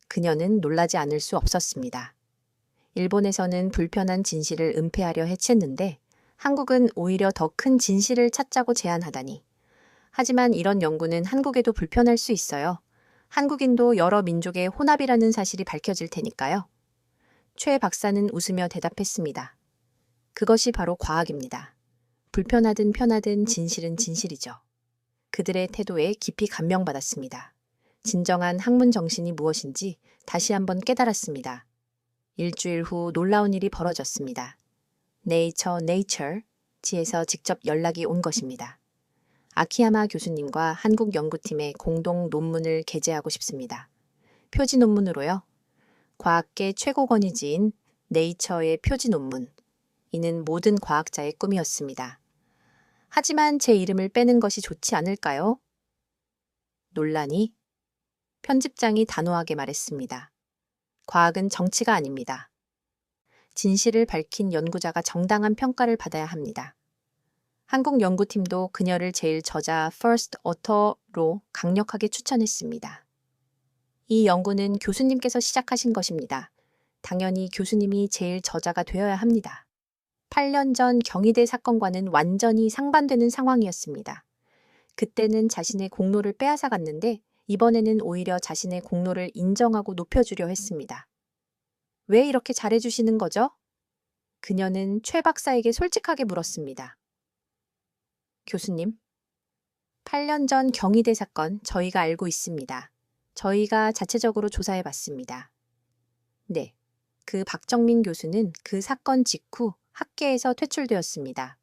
그녀는 놀라지 않을 수 없었습니다. 일본에서는 불편한 진실을 은폐하려 해쳤는데 한국은 오히려 더 큰 진실을 찾자고 제안하다니. 하지만 이런 연구는 한국에도 불편할 수 있어요. 한국인도 여러 민족의 혼합이라는 사실이 밝혀질 테니까요. 최 박사는 웃으며 대답했습니다. 그것이 바로 과학입니다. 불편하든 편하든 진실은 진실이죠. 그들의 태도에 깊이 감명받았습니다. 진정한 학문 정신이 무엇인지 다시 한번 깨달았습니다. 일주일 후 놀라운 일이 벌어졌습니다. 네이처지에서 직접 연락이 온 것입니다. 아키야마 교수님과 한국 연구팀의 공동 논문을 게재하고 싶습니다. 표지 논문으로요. 과학계 최고 권위지인 네이처의 표지 논문. 이는 모든 과학자의 꿈이었습니다. 하지만 제 이름을 빼는 것이 좋지 않을까요? 논란이? 편집장이 단호하게 말했습니다. 과학은 정치가 아닙니다. 진실을 밝힌 연구자가 정당한 평가를 받아야 합니다. 한국 연구팀도 그녀를 제일 저자 First Author로 강력하게 추천했습니다. 이 연구는 교수님께서 시작하신 것입니다. 당연히 교수님이 제일 저자가 되어야 합니다. 8년 전 경희대 사건과는 완전히 상반되는 상황이었습니다. 그때는 자신의 공로를 빼앗아 갔는데 이번에는 오히려 자신의 공로를 인정하고 높여주려 했습니다. 왜 이렇게 잘해주시는 거죠? 그녀는 최 박사에게 솔직하게 물었습니다. 교수님, 8년 전 경희대 사건 저희가 알고 있습니다. 저희가 자체적으로 조사해 봤습니다. 네, 그 박정민 교수는 그 사건 직후 학계에서 퇴출되었습니다.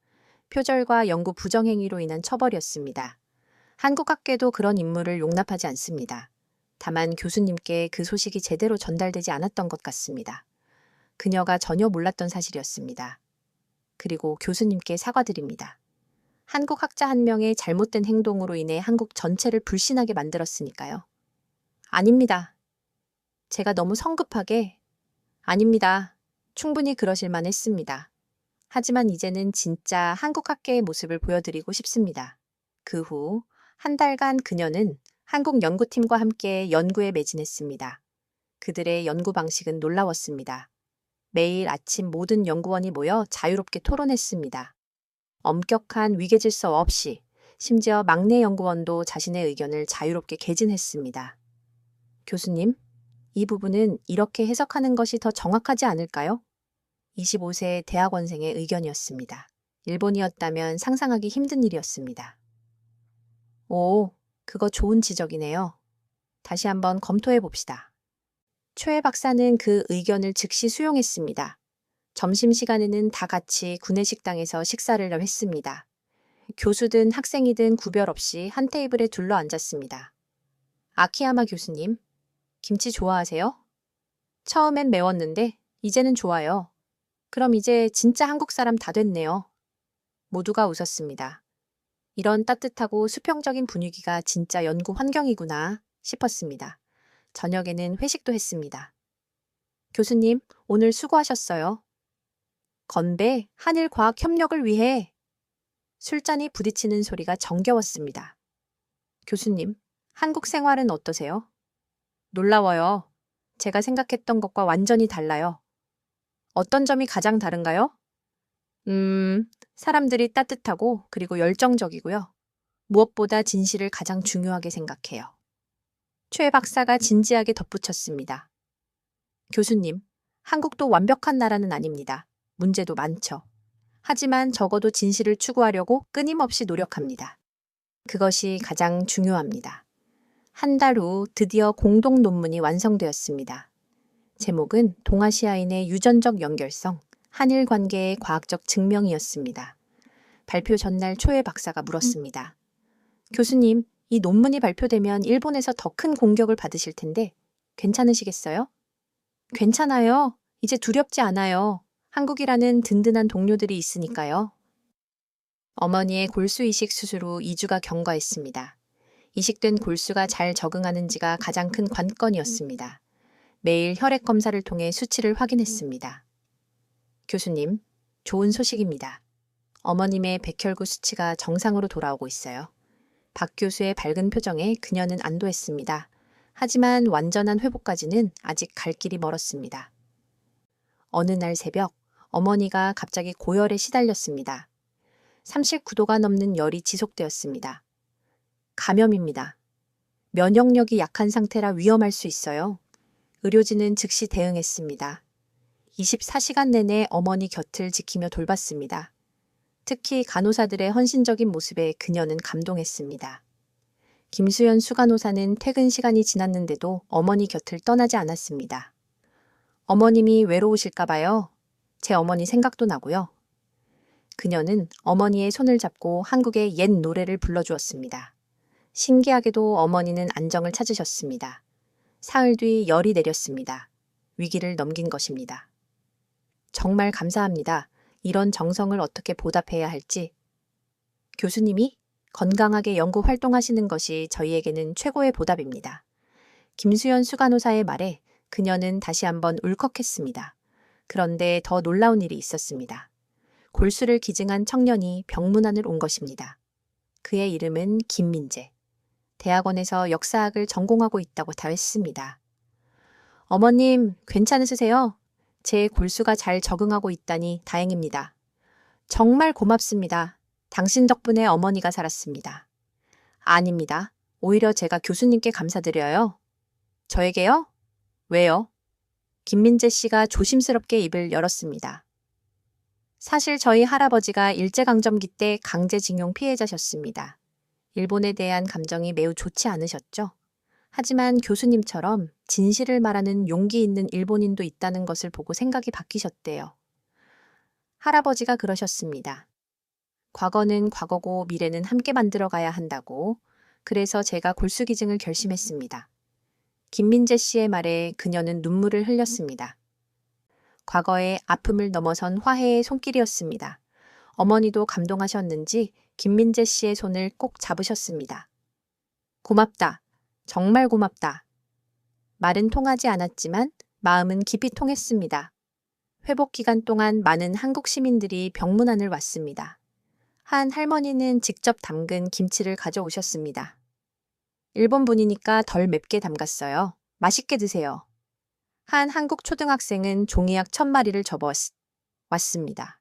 표절과 연구 부정행위로 인한 처벌이었습니다. 한국 학계도 그런 인물을 용납하지 않습니다. 다만 교수님께 그 소식이 제대로 전달되지 않았던 것 같습니다. 그녀가 전혀 몰랐던 사실이었습니다. 그리고 교수님께 사과드립니다. 한국 학자 한 명의 잘못된 행동으로 인해 한국 전체를 불신하게 만들었으니까요. 아닙니다. 제가 너무 성급하게. 아닙니다. 충분히 그러실만 했습니다. 하지만 이제는 진짜 한국 학계의 모습을 보여드리고 싶습니다. 그 후 한 달간 그녀는 한국 연구팀과 함께 연구에 매진했습니다. 그들의 연구 방식은 놀라웠습니다. 매일 아침 모든 연구원이 모여 자유롭게 토론했습니다. 엄격한 위계질서 없이 심지어 막내 연구원도 자신의 의견을 자유롭게 개진했습니다. 교수님, 이 부분은 이렇게 해석하는 것이 더 정확하지 않을까요? 25세 대학원생의 의견이었습니다. 일본이었다면 상상하기 힘든 일이었습니다. 오, 그거 좋은 지적이네요. 다시 한번 검토해 봅시다. 최 박사는 그 의견을 즉시 수용했습니다. 점심시간에는 다 같이 구내식당에서 식사를 했습니다. 교수든 학생이든 구별 없이 한 테이블에 둘러 앉았습니다. 아키야마 교수님, 김치 좋아하세요? 처음엔 매웠는데 이제는 좋아요. 그럼 이제 진짜 한국 사람 다 됐네요. 모두가 웃었습니다. 이런 따뜻하고 수평적인 분위기가 진짜 연구 환경이구나 싶었습니다. 저녁에는 회식도 했습니다. 교수님, 오늘 수고하셨어요. 건배, 한일 과학 협력을 위해. 술잔이 부딪히는 소리가 정겨웠습니다. 교수님, 한국 생활은 어떠세요? 놀라워요. 제가 생각했던 것과 완전히 달라요. 어떤 점이 가장 다른가요? 사람들이 따뜻하고 그리고 열정적이고요. 무엇보다 진실을 가장 중요하게 생각해요. 최 박사가 진지하게 덧붙였습니다. 교수님, 한국도 완벽한 나라는 아닙니다. 문제도 많죠. 하지만 적어도 진실을 추구하려고 끊임없이 노력합니다. 그것이 가장 중요합니다. 한 달 후 드디어 공동 논문이 완성되었습니다. 제목은 동아시아인의 유전적 연결성, 한일 관계의 과학적 증명이었습니다. 발표 전날 초에 박사가 물었습니다. 교수님, 이 논문이 발표되면 일본에서 더 큰 공격을 받으실 텐데 괜찮으시겠어요? 괜찮아요. 이제 두렵지 않아요. 한국이라는 든든한 동료들이 있으니까요. 어머니의 골수 이식 수술 후 2주가 경과했습니다. 이식된 골수가 잘 적응하는지가 가장 큰 관건이었습니다. 매일 혈액 검사를 통해 수치를 확인했습니다. 교수님, 좋은 소식입니다. 어머님의 백혈구 수치가 정상으로 돌아오고 있어요. 박 교수의 밝은 표정에 그녀는 안도했습니다. 하지만 완전한 회복까지는 아직 갈 길이 멀었습니다. 어느 날 새벽, 어머니가 갑자기 고열에 시달렸습니다. 39도가 넘는 열이 지속되었습니다. 감염입니다. 면역력이 약한 상태라 위험할 수 있어요. 의료진은 즉시 대응했습니다. 24시간 내내 어머니 곁을 지키며 돌봤습니다. 특히 간호사들의 헌신적인 모습에 그녀는 감동했습니다. 김수연 수간호사는 퇴근 시간이 지났는데도 어머니 곁을 떠나지 않았습니다. 어머님이 외로우실까 봐요. 제 어머니 생각도 나고요. 그녀는 어머니의 손을 잡고 한국의 옛 노래를 불러주었습니다. 신기하게도 어머니는 안정을 찾으셨습니다. 사흘 뒤 열이 내렸습니다. 위기를 넘긴 것입니다. 정말 감사합니다. 이런 정성을 어떻게 보답해야 할지. 교수님이 건강하게 연구 활동하시는 것이 저희에게는 최고의 보답입니다. 김수연 수간호사의 말에 그녀는 다시 한번 울컥했습니다. 그런데 더 놀라운 일이 있었습니다. 골수를 기증한 청년이 병문안을 온 것입니다. 그의 이름은 김민재. 대학원에서 역사학을 전공하고 있다고 다했습니다. 어머님, 괜찮으세요? 제 골수가 잘 적응하고 있다니 다행입니다. 정말 고맙습니다. 당신 덕분에 어머니가 살았습니다. 아닙니다. 오히려 제가 교수님께 감사드려요. 저에게요? 왜요? 김민재 씨가 조심스럽게 입을 열었습니다. 사실 저희 할아버지가 일제강점기 때 강제징용 피해자셨습니다. 일본에 대한 감정이 매우 좋지 않으셨죠? 하지만 교수님처럼 진실을 말하는 용기 있는 일본인도 있다는 것을 보고 생각이 바뀌셨대요. 할아버지가 그러셨습니다. 과거는 과거고 미래는 함께 만들어가야 한다고. 그래서 제가 골수기증을 결심했습니다. 김민재 씨의 말에 그녀는 눈물을 흘렸습니다. 과거의 아픔을 넘어선 화해의 손길이었습니다. 어머니도 감동하셨는지 김민재 씨의 손을 꼭 잡으셨습니다. 고맙다. 정말 고맙다. 말은 통하지 않았지만 마음은 깊이 통했습니다. 회복 기간 동안 많은 한국 시민들이 병문안을 왔습니다. 한 할머니는 직접 담근 김치를 가져오셨습니다. 일본 분이니까 덜 맵게 담갔어요. 맛있게 드세요. 한 한국 초등학생은 종이약 1000마리를 접어 왔습니다.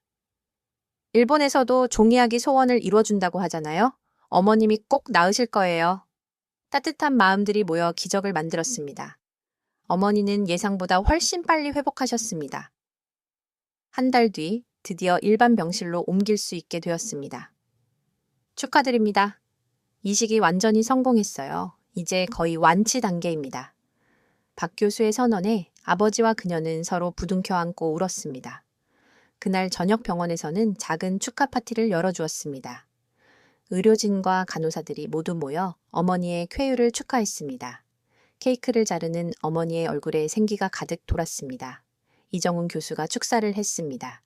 일본에서도 종이약이 소원을 이뤄준다고 하잖아요. 어머님이 꼭 나으실 거예요. 따뜻한 마음들이 모여 기적을 만들었습니다. 어머니는 예상보다 훨씬 빨리 회복하셨습니다. 한 달 뒤 드디어 일반 병실로 옮길 수 있게 되었습니다. 축하드립니다. 이식이 완전히 성공했어요. 이제 거의 완치 단계입니다. 박 교수의 선언에 아버지와 그녀는 서로 부둥켜 안고 울었습니다. 그날 저녁 병원에서는 작은 축하 파티를 열어주었습니다. 의료진과 간호사들이 모두 모여 어머니의 쾌유를 축하했습니다. 케이크를 자르는 어머니의 얼굴에 생기가 가득 돌았습니다. 이정훈 교수가 축사를 했습니다.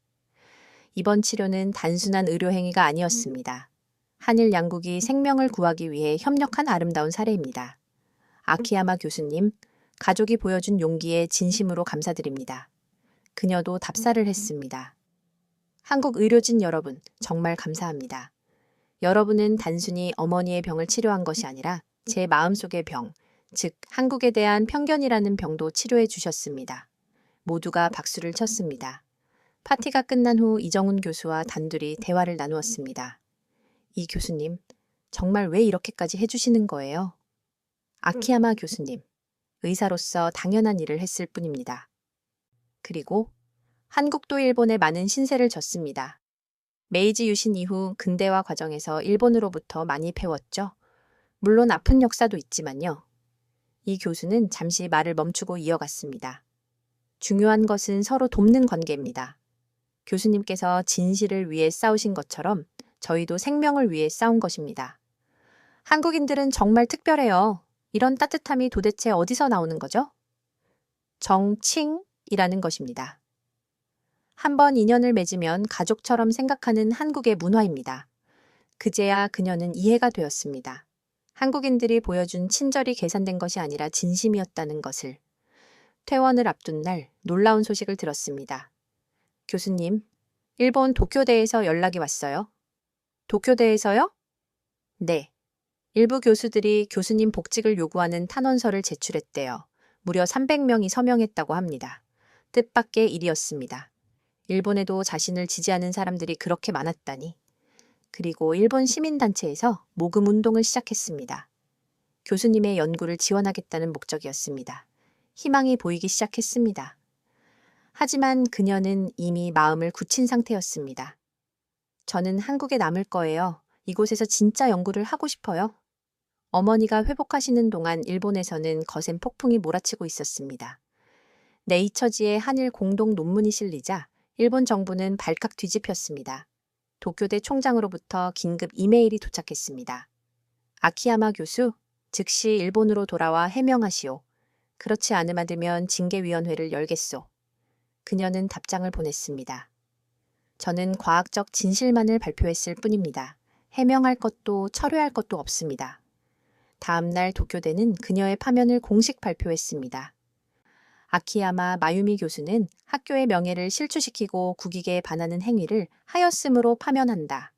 이번 치료는 단순한 의료 행위가 아니었습니다. 한일 양국이 생명을 구하기 위해 협력한 아름다운 사례입니다. 아키야마 교수님, 가족이 보여준 용기에 진심으로 감사드립니다. 그녀도 답사를 했습니다. 한국 의료진 여러분, 정말 감사합니다. 여러분은 단순히 어머니의 병을 치료한 것이 아니라 제 마음속의 병, 즉 한국에 대한 편견이라는 병도 치료해 주셨습니다. 모두가 박수를 쳤습니다. 파티가 끝난 후 이정훈 교수와 단둘이 대화를 나누었습니다. 이 교수님, 정말 왜 이렇게까지 해주시는 거예요? 아키야마 교수님, 의사로서 당연한 일을 했을 뿐입니다. 그리고 한국도 일본에 많은 신세를 졌습니다. 메이지 유신 이후 근대화 과정에서 일본으로부터 많이 배웠죠. 물론 아픈 역사도 있지만요. 이 교수는 잠시 말을 멈추고 이어갔습니다. 중요한 것은 서로 돕는 관계입니다. 교수님께서 진실을 위해 싸우신 것처럼 저희도 생명을 위해 싸운 것입니다. 한국인들은 정말 특별해요. 이런 따뜻함이 도대체 어디서 나오는 거죠? 정칭이라는 것입니다. 한번 인연을 맺으면 가족처럼 생각하는 한국의 문화입니다. 그제야 그녀는 이해가 되었습니다. 한국인들이 보여준 친절이 계산된 것이 아니라 진심이었다는 것을. 퇴원을 앞둔 날 놀라운 소식을 들었습니다. 교수님, 일본 도쿄대에서 연락이 왔어요. 도쿄대에서요? 네. 일부 교수들이 교수님 복직을 요구하는 탄원서를 제출했대요. 무려 300명이 서명했다고 합니다. 뜻밖의 일이었습니다. 일본에도 자신을 지지하는 사람들이 그렇게 많았다니. 그리고 일본 시민단체에서 모금 운동을 시작했습니다. 교수님의 연구를 지원하겠다는 목적이었습니다. 희망이 보이기 시작했습니다. 하지만 그녀는 이미 마음을 굳힌 상태였습니다. 저는 한국에 남을 거예요. 이곳에서 진짜 연구를 하고 싶어요. 어머니가 회복하시는 동안 일본에서는 거센 폭풍이 몰아치고 있었습니다. 네이처지에 한일 공동 논문이 실리자 일본 정부는 발칵 뒤집혔습니다. 도쿄대 총장으로부터 긴급 이메일이 도착했습니다. 아키야마 교수, 즉시 일본으로 돌아와 해명하시오. 그렇지 않으면 징계위원회를 열겠소. 그녀는 답장을 보냈습니다. 저는 과학적 진실만을 발표했을 뿐입니다. 해명할 것도 철회할 것도 없습니다. 다음 날 도쿄대는 그녀의 파면을 공식 발표했습니다. 아키야마 마유미 교수는 학교의 명예를 실추시키고 국익에 반하는 행위를 하였으므로 파면한다.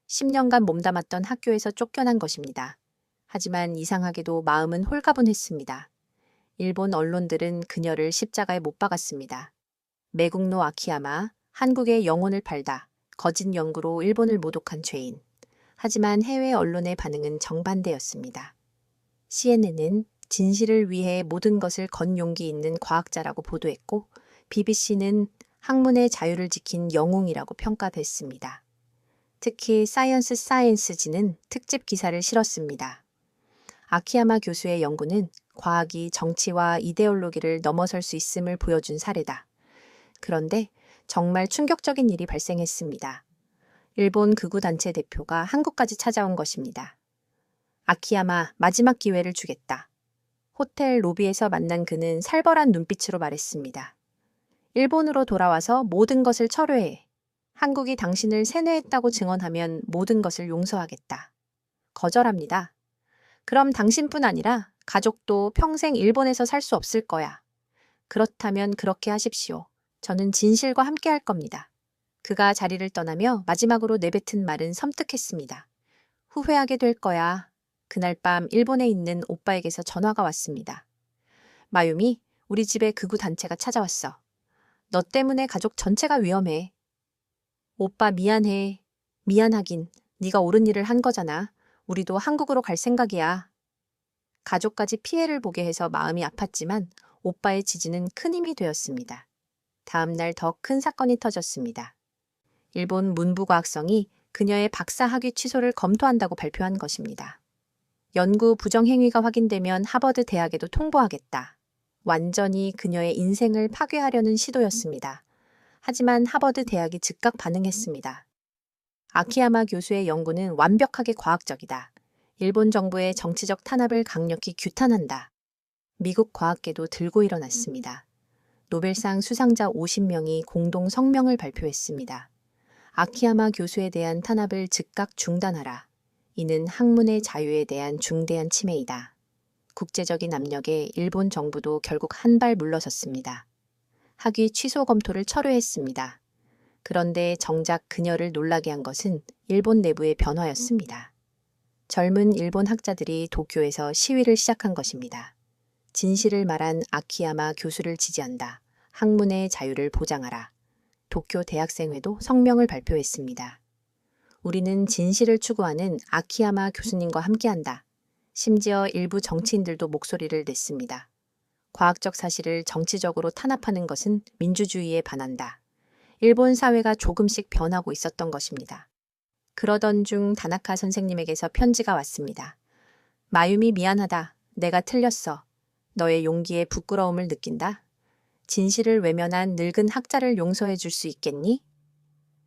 10년간 몸담았던 학교에서 쫓겨난 것입니다. 하지만 이상하게도 마음은 홀가분했습니다. 일본 언론들은 그녀를 십자가에 못 박았습니다. 매국노 아키야마, 한국의 영혼을 팔다, 거짓 연구로 일본을 모독한 죄인. 하지만 해외 언론의 반응은 정반대였습니다. CNN은 진실을 위해 모든 것을 건 용기 있는 과학자라고 보도했고, BBC는 학문의 자유를 지킨 영웅이라고 평가됐습니다. 특히 사이언스지는 특집 기사를 실었습니다. 아키야마 교수의 연구는 과학이 정치와 이데올로기를 넘어설 수 있음을 보여준 사례다. 그런데 정말 충격적인 일이 발생했습니다. 일본 극우단체 대표가 한국까지 찾아온 것입니다. 아키야마, 마지막 기회를 주겠다. 호텔 로비에서 만난 그는 살벌한 눈빛으로 말했습니다. 일본으로 돌아와서 모든 것을 철회해. 한국이 당신을 세뇌했다고 증언하면 모든 것을 용서하겠다. 거절합니다. 그럼 당신뿐 아니라 가족도 평생 일본에서 살 수 없을 거야. 그렇다면 그렇게 하십시오. 저는 진실과 함께 할 겁니다. 그가 자리를 떠나며 마지막으로 내뱉은 말은 섬뜩했습니다. 후회하게 될 거야. 그날 밤 일본에 있는 오빠에게서 전화가 왔습니다. 마유미, 우리 집에 극우 단체가 찾아왔어. 너 때문에 가족 전체가 위험해. 오빠 미안해. 미안하긴. 네가 옳은 일을 한 거잖아. 우리도 한국으로 갈 생각이야. 가족까지 피해를 보게 해서 마음이 아팠지만 오빠의 지지는 큰 힘이 되었습니다. 다음 날 더 큰 사건이 터졌습니다. 일본 문부과학성이 그녀의 박사 학위 취소를 검토한다고 발표한 것입니다. 연구 부정행위가 확인되면 하버드 대학에도 통보하겠다. 완전히 그녀의 인생을 파괴하려는 시도였습니다. 하지만 하버드 대학이 즉각 반응했습니다. 아키야마 교수의 연구는 완벽하게 과학적이다. 일본 정부의 정치적 탄압을 강력히 규탄한다. 미국 과학계도 들고 일어났습니다. 노벨상 수상자 50명이 공동 성명을 발표했습니다. 아키야마 교수에 대한 탄압을 즉각 중단하라. 이는 학문의 자유에 대한 중대한 침해이다. 국제적인 압력에 일본 정부도 결국 한 발 물러섰습니다. 학위 취소 검토를 철회했습니다. 그런데 정작 그녀를 놀라게 한 것은 일본 내부의 변화였습니다. 젊은 일본 학자들이 도쿄에서 시위를 시작한 것입니다. 진실을 말한 아키야마 교수를 지지한다. 학문의 자유를 보장하라. 도쿄 대학생회도 성명을 발표했습니다. 우리는 진실을 추구하는 아키야마 교수님과 함께한다. 심지어 일부 정치인들도 목소리를 냈습니다. 과학적 사실을 정치적으로 탄압하는 것은 민주주의에 반한다. 일본 사회가 조금씩 변하고 있었던 것입니다. 그러던 중 다나카 선생님에게서 편지가 왔습니다. 마유미 미안하다. 내가 틀렸어. 너의 용기에 부끄러움을 느낀다. 진실을 외면한 늙은 학자를 용서해 줄 수 있겠니?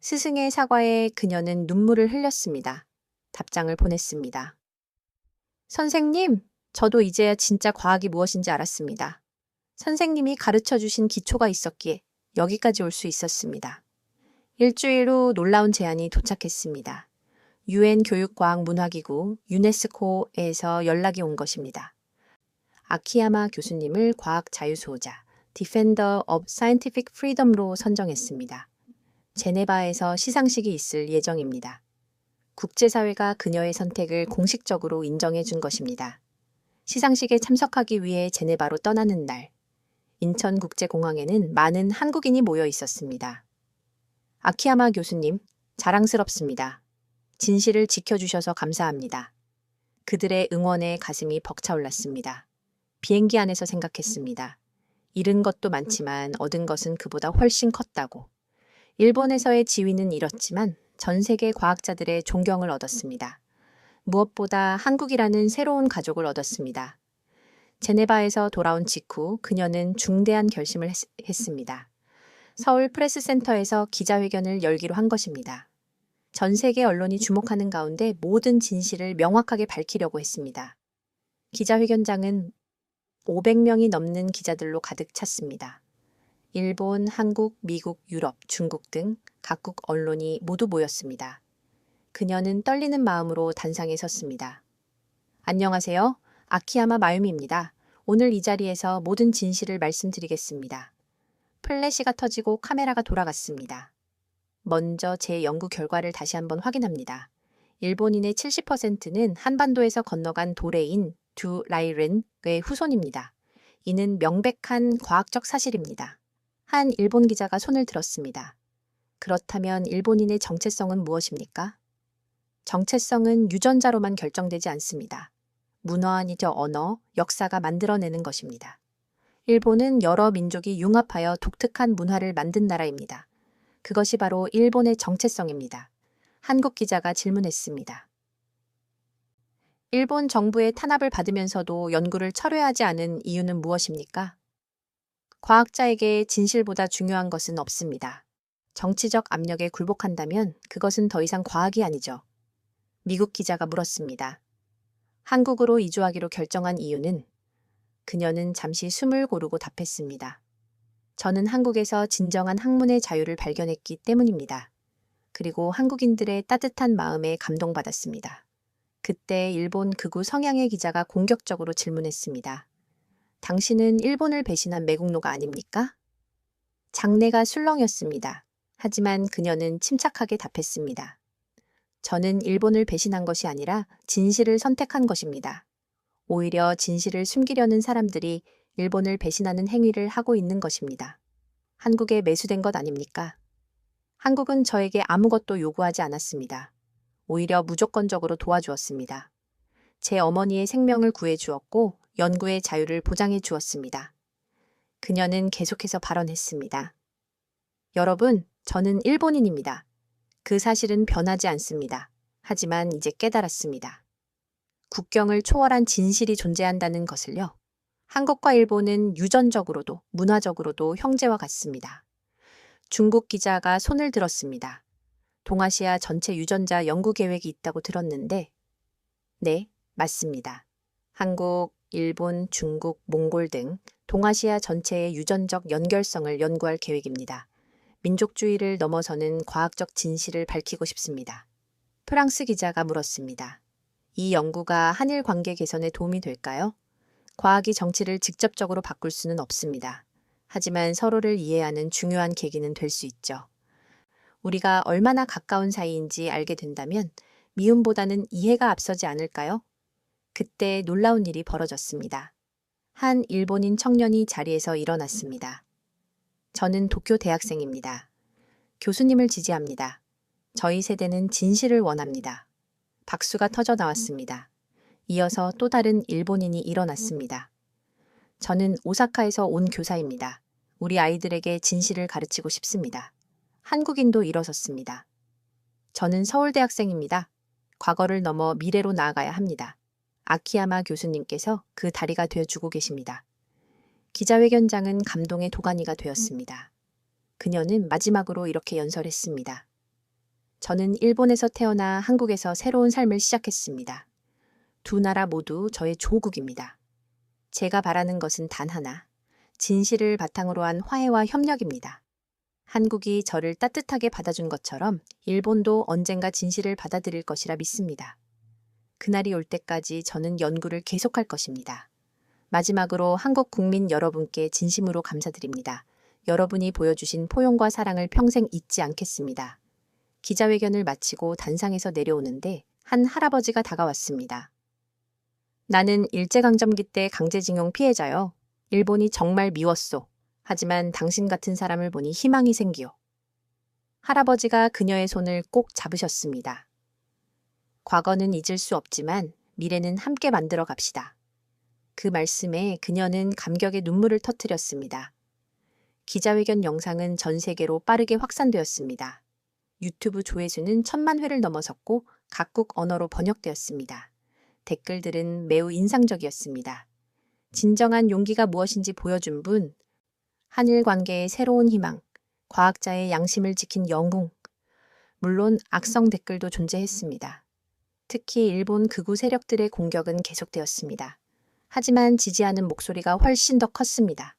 스승의 사과에 그녀는 눈물을 흘렸습니다. 답장을 보냈습니다. 선생님, 저도 이제야 진짜 과학이 무엇인지 알았습니다. 선생님이 가르쳐 주신 기초가 있었기에 여기까지 올 수 있었습니다. 일주일 후 놀라운 제안이 도착했습니다. 유엔 교육과학문화기구 유네스코에서 연락이 온 것입니다. 아키야마 교수님을 과학 자유수호자, Defender of Scientific Freedom로 선정했습니다. 제네바에서 시상식이 있을 예정입니다. 국제사회가 그녀의 선택을 공식적으로 인정해 준 것입니다. 시상식에 참석하기 위해 제네바로 떠나는 날, 인천국제공항에는 많은 한국인이 모여 있었습니다. 아키야마 교수님, 자랑스럽습니다. 진실을 지켜주셔서 감사합니다. 그들의 응원에 가슴이 벅차올랐습니다. 비행기 안에서 생각했습니다. 잃은 것도 많지만 얻은 것은 그보다 훨씬 컸다고. 일본에서의 지위는 잃었지만 전 세계 과학자들의 존경을 얻었습니다. 무엇보다 한국이라는 새로운 가족을 얻었습니다. 제네바에서 돌아온 직후 그녀는 중대한 결심을 했습니다. 서울 프레스센터에서 기자회견을 열기로 한 것입니다. 전 세계 언론이 주목하는 가운데 모든 진실을 명확하게 밝히려고 했습니다. 기자회견장은 500명이 넘는 기자들로 가득 찼습니다. 일본, 한국, 미국, 유럽, 중국 등 각국 언론이 모두 모였습니다. 그녀는 떨리는 마음으로 단상에 섰습니다. 안녕하세요. 아키야마 마유미입니다. 오늘 이 자리에서 모든 진실을 말씀드리겠습니다. 플래시가 터지고 카메라가 돌아갔습니다. 먼저 제 연구 결과를 다시 한번 확인합니다. 일본인의 70%는 한반도에서 건너간 도레인 두 라이렌의 후손입니다. 이는 명백한 과학적 사실입니다. 한 일본 기자가 손을 들었습니다. 그렇다면 일본인의 정체성은 무엇입니까? 정체성은 유전자로만 결정되지 않습니다. 문화이죠 언어, 역사가 만들어내는 것입니다. 일본은 여러 민족이 융합하여 독특한 문화를 만든 나라입니다. 그것이 바로 일본의 정체성입니다. 한국 기자가 질문했습니다. 일본 정부의 탄압을 받으면서도 연구를 철회하지 않은 이유는 무엇입니까? 과학자에게 진실보다 중요한 것은 없습니다. 정치적 압력에 굴복한다면 그것은 더 이상 과학이 아니죠. 미국 기자가 물었습니다. 한국으로 이주하기로 결정한 이유는? 그녀는 잠시 숨을 고르고 답했습니다. 저는 한국에서 진정한 학문의 자유를 발견했기 때문입니다. 그리고 한국인들의 따뜻한 마음에 감동받았습니다. 그때 일본 극우 성향의 기자가 공격적으로 질문했습니다. 당신은 일본을 배신한 매국노가 아닙니까? 장내가 술렁였습니다. 하지만 그녀는 침착하게 답했습니다. 저는 일본을 배신한 것이 아니라 진실을 선택한 것입니다. 오히려 진실을 숨기려는 사람들이 일본을 배신하는 행위를 하고 있는 것입니다. 한국에 매수된 것 아닙니까? 한국은 저에게 아무것도 요구하지 않았습니다. 오히려 무조건적으로 도와주었습니다. 제 어머니의 생명을 구해주었고 연구의 자유를 보장해 주었습니다. 그녀는 계속해서 발언했습니다. 여러분, 저는 일본인입니다. 그 사실은 변하지 않습니다. 하지만 이제 깨달았습니다. 국경을 초월한 진실이 존재한다는 것을요. 한국과 일본은 유전적으로도 문화적으로도 형제와 같습니다. 중국 기자가 손을 들었습니다. 동아시아 전체 유전자 연구 계획이 있다고 들었는데, 네, 맞습니다. 한국, 일본, 중국, 몽골 등 동아시아 전체의 유전적 연결성을 연구할 계획입니다. 민족주의를 넘어서는 과학적 진실을 밝히고 싶습니다. 프랑스 기자가 물었습니다. 이 연구가 한일 관계 개선에 도움이 될까요? 과학이 정치를 직접적으로 바꿀 수는 없습니다. 하지만 서로를 이해하는 중요한 계기는 될 수 있죠. 우리가 얼마나 가까운 사이인지 알게 된다면 미움보다는 이해가 앞서지 않을까요? 그때 놀라운 일이 벌어졌습니다. 한 일본인 청년이 자리에서 일어났습니다. 저는 도쿄 대학생입니다. 교수님을 지지합니다. 저희 세대는 진실을 원합니다. 박수가 터져 나왔습니다. 이어서 또 다른 일본인이 일어났습니다. 저는 오사카에서 온 교사입니다. 우리 아이들에게 진실을 가르치고 싶습니다. 한국인도 일어섰습니다. 저는 서울대학생입니다. 과거를 넘어 미래로 나아가야 합니다. 아키야마 교수님께서 그 다리가 되어주고 계십니다. 기자회견장은 감동의 도가니가 되었습니다. 그녀는 마지막으로 이렇게 연설했습니다. 저는 일본에서 태어나 한국에서 새로운 삶을 시작했습니다. 두 나라 모두 저의 조국입니다. 제가 바라는 것은 단 하나, 진실을 바탕으로 한 화해와 협력입니다. 한국이 저를 따뜻하게 받아준 것처럼 일본도 언젠가 진실을 받아들일 것이라 믿습니다. 그날이 올 때까지 저는 연구를 계속할 것입니다. 마지막으로 한국 국민 여러분께 진심으로 감사드립니다. 여러분이 보여주신 포용과 사랑을 평생 잊지 않겠습니다. 기자회견을 마치고 단상에서 내려오는데 한 할아버지가 다가왔습니다. 나는 일제강점기 때 강제징용 피해자요. 일본이 정말 미웠소. 하지만 당신 같은 사람을 보니 희망이 생기요. 할아버지가 그녀의 손을 꼭 잡으셨습니다. 과거는 잊을 수 없지만 미래는 함께 만들어 갑시다. 그 말씀에 그녀는 감격의 눈물을 터뜨렸습니다. 기자회견 영상은 전 세계로 빠르게 확산되었습니다. 유튜브 조회수는 1000만 회를 넘어섰고 각국 언어로 번역되었습니다. 댓글들은 매우 인상적이었습니다. 진정한 용기가 무엇인지 보여준 분, 한일 관계의 새로운 희망, 과학자의 양심을 지킨 영웅, 물론 악성 댓글도 존재했습니다. 특히 일본 극우 세력들의 공격은 계속되었습니다. 하지만 지지하는 목소리가 훨씬 더 컸습니다.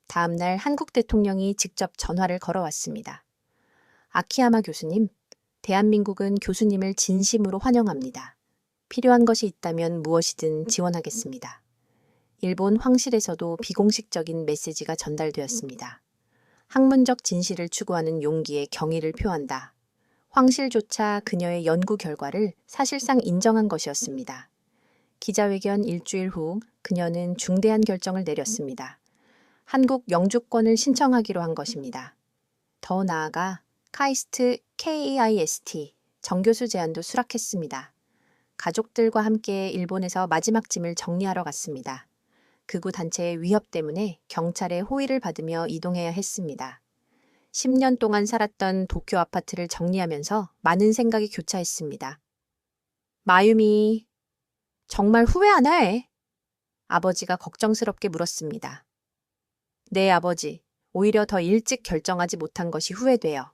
다음 날 한국 대통령이 직접 전화를 걸어왔습니다. 아키야마 교수님, 대한민국은 교수님을 진심으로 환영합니다. 필요한 것이 있다면 무엇이든 지원하겠습니다. 일본 황실에서도 비공식적인 메시지가 전달되었습니다. 학문적 진실을 추구하는 용기에 경의를 표한다. 황실조차 그녀의 연구 결과를 사실상 인정한 것이었습니다. 기자회견 일주일 후 그녀는 중대한 결정을 내렸습니다. 한국 영주권을 신청하기로 한 것입니다. 더 나아가 카이스트 KAIST 정교수 제안도 수락했습니다. 가족들과 함께 일본에서 마지막 짐을 정리하러 갔습니다. 극우 단체의 위협 때문에 경찰의 호의를 받으며 이동해야 했습니다. 10년 동안 살았던 도쿄 아파트를 정리하면서 많은 생각이 교차했습니다. 마유미, 정말 후회 안 해? 아버지가 걱정스럽게 물었습니다. 네, 아버지. 오히려 더 일찍 결정하지 못한 것이 후회돼요.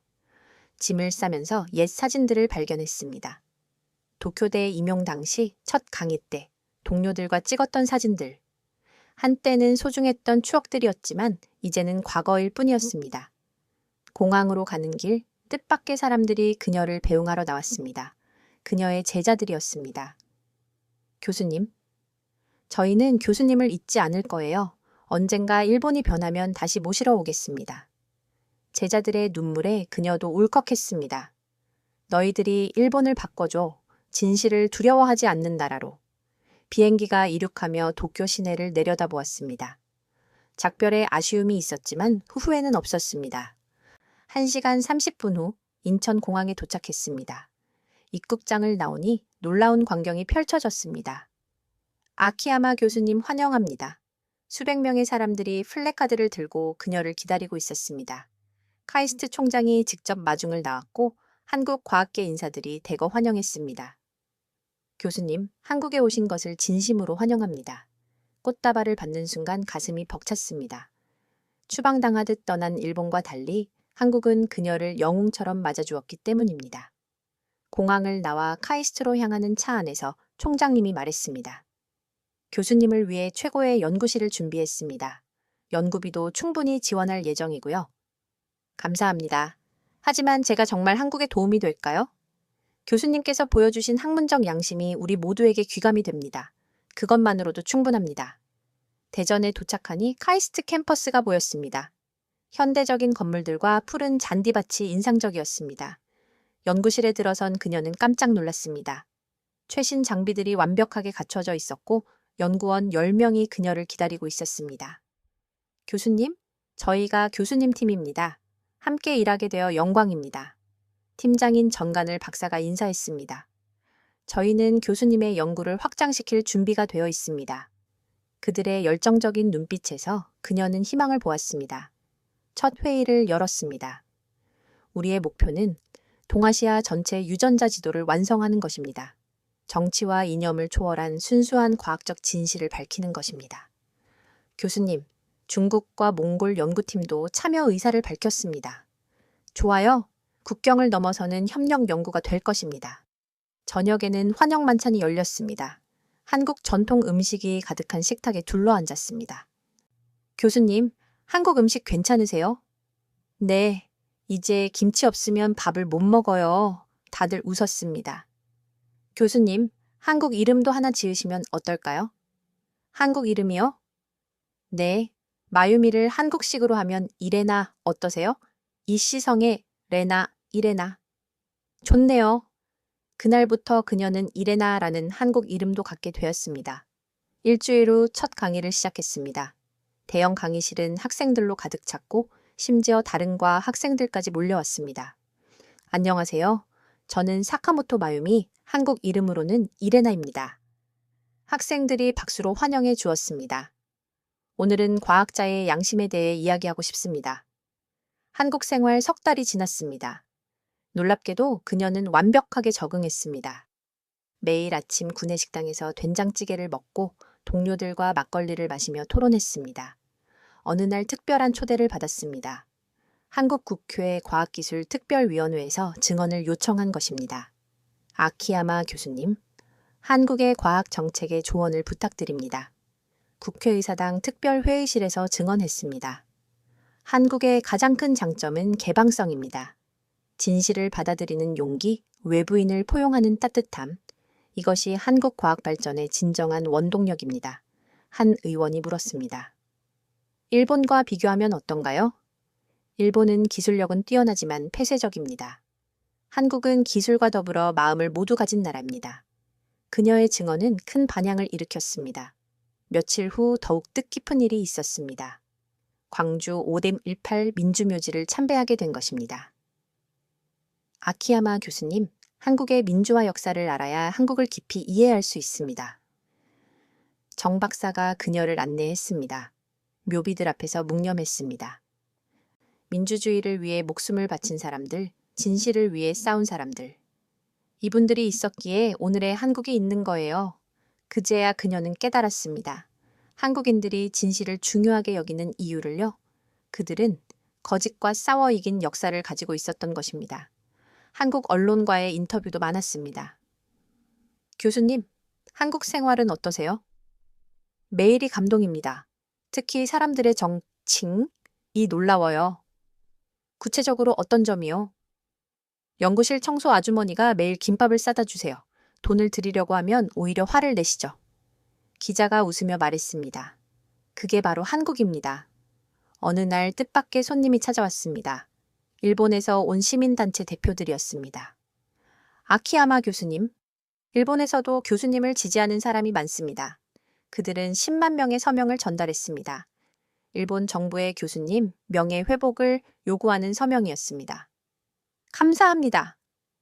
짐을 싸면서 옛 사진들을 발견했습니다. 도쿄대 임용 당시 첫 강의 때 동료들과 찍었던 사진들. 한때는 소중했던 추억들이었지만 이제는 과거일 뿐이었습니다. 공항으로 가는 길 뜻밖의 사람들이 그녀를 배웅하러 나왔습니다. 그녀의 제자들이었습니다. 교수님, 저희는 교수님을 잊지 않을 거예요. 언젠가 일본이 변하면 다시 모시러 오겠습니다. 제자들의 눈물에 그녀도 울컥했습니다. 너희들이 일본을 바꿔줘. 진실을 두려워하지 않는 나라로. 비행기가 이륙하며 도쿄 시내를 내려다보았습니다. 작별에 아쉬움이 있었지만 후회는 없었습니다. 1시간 30분 후 인천공항에 도착했습니다. 입국장을 나오니 놀라운 광경이 펼쳐졌습니다. 아키야마 교수님 환영합니다. 수백 명의 사람들이 플래카드를 들고 그녀를 기다리고 있었습니다. 카이스트 총장이 직접 마중을 나왔고 한국 과학계 인사들이 대거 환영했습니다. 교수님, 한국에 오신 것을 진심으로 환영합니다. 꽃다발을 받는 순간 가슴이 벅찼습니다. 추방당하듯 떠난 일본과 달리 한국은 그녀를 영웅처럼 맞아주었기 때문입니다. 공항을 나와 카이스트로 향하는 차 안에서 총장님이 말했습니다. 교수님을 위해 최고의 연구실을 준비했습니다. 연구비도 충분히 지원할 예정이고요. 감사합니다. 하지만 제가 정말 한국에 도움이 될까요? 교수님께서 보여주신 학문적 양심이 우리 모두에게 귀감이 됩니다. 그것만으로도 충분합니다. 대전에 도착하니 카이스트 캠퍼스가 보였습니다. 현대적인 건물들과 푸른 잔디밭이 인상적이었습니다. 연구실에 들어선 그녀는 깜짝 놀랐습니다. 최신 장비들이 완벽하게 갖춰져 있었고 연구원 10명이 그녀를 기다리고 있었습니다. 교수님, 저희가 교수님 팀입니다. 함께 일하게 되어 영광입니다. 팀장인 전간을 박사가 인사했습니다. 저희는 교수님의 연구를 확장시킬 준비가 되어 있습니다. 그들의 열정적인 눈빛에서 그녀는 희망을 보았습니다. 첫 회의를 열었습니다. 우리의 목표는 동아시아 전체 유전자 지도를 완성하는 것입니다. 정치와 이념을 초월한 순수한 과학적 진실을 밝히는 것입니다. 교수님, 중국과 몽골 연구팀도 참여 의사를 밝혔습니다. 좋아요. 국경을 넘어서는 협력 연구가 될 것입니다. 저녁에는 환영 만찬이 열렸습니다. 한국 전통 음식이 가득한 식탁에 둘러앉았습니다. 교수님, 한국 음식 괜찮으세요? 네, 이제 김치 없으면 밥을 못 먹어요. 다들 웃었습니다. 교수님, 한국 이름도 하나 지으시면 어떨까요? 한국 이름이요? 네. 마유미를 한국식으로 하면 이레나 어떠세요? 이시성의 레나, 이레나. 좋네요. 그날부터 그녀는 이레나라는 한국 이름도 갖게 되었습니다. 일주일 후 첫 강의를 시작했습니다. 대형 강의실은 학생들로 가득 찼고 심지어 다른 과 학생들까지 몰려왔습니다. 안녕하세요. 저는 사카모토 마유미, 한국 이름으로는 이레나입니다. 학생들이 박수로 환영해 주었습니다. 오늘은 과학자의 양심에 대해 이야기하고 싶습니다. 한국 생활 석 달이 지났습니다. 놀랍게도 그녀는 완벽하게 적응했습니다. 매일 아침 구내식당에서 된장찌개를 먹고 동료들과 막걸리를 마시며 토론했습니다. 어느 날 특별한 초대를 받았습니다. 한국 국회 과학기술특별위원회에서 증언을 요청한 것입니다. 아키야마 교수님, 한국의 과학 정책에 조언을 부탁드립니다. 국회의사당 특별회의실에서 증언했습니다. 한국의 가장 큰 장점은 개방성입니다. 진실을 받아들이는 용기, 외부인을 포용하는 따뜻함, 이것이 한국 과학 발전의 진정한 원동력입니다. 한 의원이 물었습니다. 일본과 비교하면 어떤가요? 일본은 기술력은 뛰어나지만 폐쇄적입니다. 한국은 기술과 더불어 마음을 모두 가진 나라입니다. 그녀의 증언은 큰 반향을 일으켰습니다. 며칠 후 더욱 뜻깊은 일이 있었습니다. 광주 5-18 민주묘지를 참배하게 된 것입니다. 아키야마 교수님, 한국의 민주화 역사를 알아야 한국을 깊이 이해할 수 있습니다. 정 박사가 그녀를 안내했습니다. 묘비들 앞에서 묵념했습니다. 민주주의를 위해 목숨을 바친 사람들, 진실을 위해 싸운 사람들. 이분들이 있었기에 오늘의 한국이 있는 거예요. 그제야 그녀는 깨달았습니다. 한국인들이 진실을 중요하게 여기는 이유를요. 그들은 거짓과 싸워 이긴 역사를 가지고 있었던 것입니다. 한국 언론과의 인터뷰도 많았습니다. 교수님, 한국 생활은 어떠세요? 매일이 감동입니다. 특히 사람들의 정칭이 놀라워요. 구체적으로 어떤 점이요? 연구실 청소 아주머니가 매일 김밥을 싸다 주세요. 돈을 드리려고 하면 오히려 화를 내시죠. 기자가 웃으며 말했습니다. 그게 바로 한국입니다. 어느 날 뜻밖의 손님이 찾아왔습니다. 일본에서 온 시민단체 대표들이었습니다. 아키야마 교수님, 일본에서도 교수님을 지지하는 사람이 많습니다. 그들은 10만 명의 서명을 전달했습니다. 일본 정부의 교수님 명예 회복을 요구하는 서명이었습니다. 감사합니다.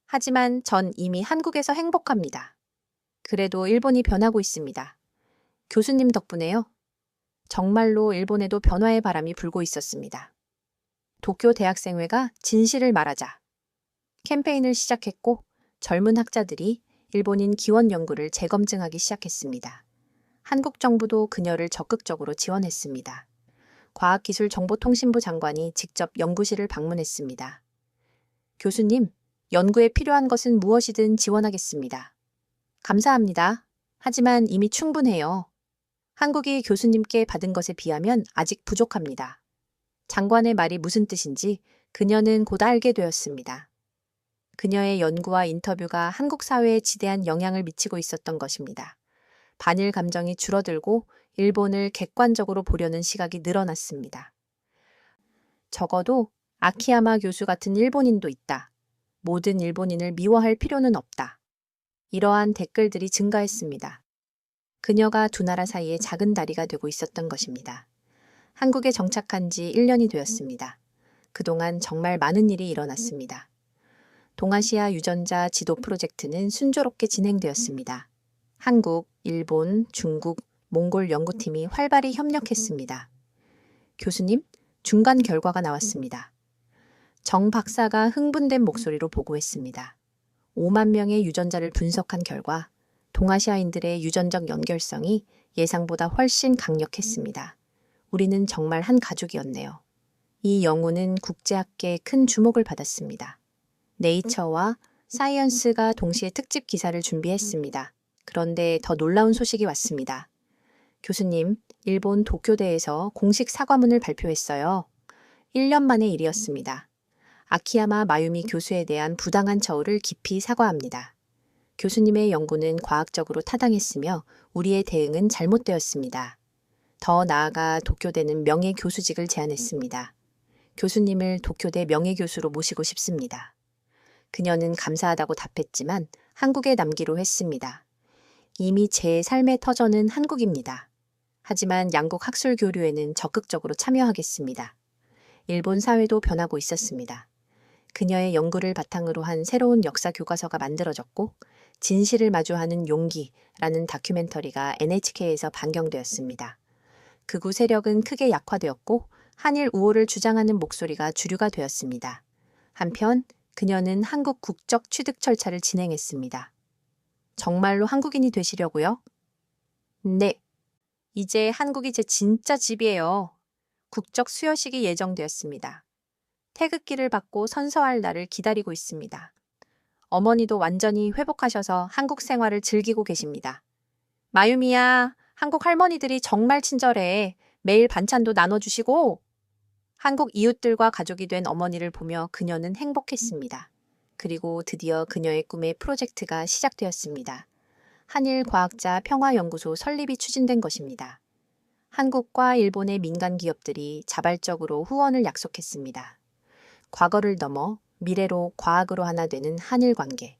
하지만 전 이미 한국에서 행복합니다. 그래도 일본이 변하고 있습니다. 교수님 덕분에요. 정말로 일본에도 변화의 바람이 불고 있었습니다. 도쿄 대학생회가 진실을 말하자 캠페인을 시작했고 젊은 학자들이 일본인 기원 연구를 재검증하기 시작했습니다. 한국 정부도 그녀를 적극적으로 지원했습니다. 과학기술정보통신부 장관이 직접 연구실을 방문했습니다. 교수님, 연구에 필요한 것은 무엇이든 지원하겠습니다. 감사합니다. 하지만 이미 충분해요. 한국이 교수님께 받은 것에 비하면 아직 부족합니다. 장관의 말이 무슨 뜻인지 그녀는 곧 알게 되었습니다. 그녀의 연구와 인터뷰가 한국 사회에 지대한 영향을 미치고 있었던 것입니다. 반일 감정이 줄어들고 일본을 객관적으로 보려는 시각이 늘어났습니다. 적어도 아키야마 교수 같은 일본인도 있다. 모든 일본인을 미워할 필요는 없다. 이러한 댓글들이 증가했습니다. 그녀가 두 나라 사이의 작은 다리가 되고 있었던 것입니다. 한국에 정착한 지 1년이 되었습니다. 그동안 정말 많은 일이 일어났습니다. 동아시아 유전자 지도 프로젝트는 순조롭게 진행되었습니다. 한국, 일본, 중국, 몽골 연구팀이 활발히 협력했습니다. 교수님, 중간 결과가 나왔습니다. 정 박사가 흥분된 목소리로 보고했습니다. 5만 명의 유전자를 분석한 결과 동아시아인들의 유전적 연결성이 예상보다 훨씬 강력했습니다. 우리는 정말 한 가족이었네요. 이 연구는 국제학계의 큰 주목을 받았습니다. 네이처와 사이언스가 동시에 특집 기사를 준비했습니다. 그런데 더 놀라운 소식이 왔습니다. 교수님, 일본 도쿄대에서 공식 사과문을 발표했어요. 1년 만의 일이었습니다. 아키야마 마유미 교수에 대한 부당한 처우를 깊이 사과합니다. 교수님의 연구는 과학적으로 타당했으며 우리의 대응은 잘못되었습니다. 더 나아가 도쿄대는 명예교수직을 제안했습니다. 교수님을 도쿄대 명예교수로 모시고 싶습니다. 그녀는 감사하다고 답했지만 한국에 남기로 했습니다. 이미 제 삶의 터전은 한국입니다. 하지만 양국 학술 교류에는 적극적으로 참여하겠습니다. 일본 사회도 변하고 있었습니다. 그녀의 연구를 바탕으로 한 새로운 역사 교과서가 만들어졌고 진실을 마주하는 용기라는 다큐멘터리가 NHK에서 방영되었습니다. 극우 세력은 크게 약화되었고 한일 우호를 주장하는 목소리가 주류가 되었습니다. 한편 그녀는 한국 국적 취득 절차를 진행했습니다. 정말로 한국인이 되시려고요? 네. 이제 한국이 제 진짜 집이에요. 국적 수여식이 예정되었습니다. 태극기를 받고 선서할 날을 기다리고 있습니다. 어머니도 완전히 회복하셔서 한국 생활을 즐기고 계십니다. 마유미야, 한국 할머니들이 정말 친절해. 매일 반찬도 나눠주시고. 한국 이웃들과 가족이 된 어머니를 보며 그녀는 행복했습니다. 그리고 드디어 그녀의 꿈의 프로젝트가 시작되었습니다. 한일과학자 평화연구소 설립이 추진된 것입니다. 한국과 일본의 민간 기업들이 자발적으로 후원을 약속했습니다. 과거를 넘어 미래로 과학으로 하나 되는 한일 관계.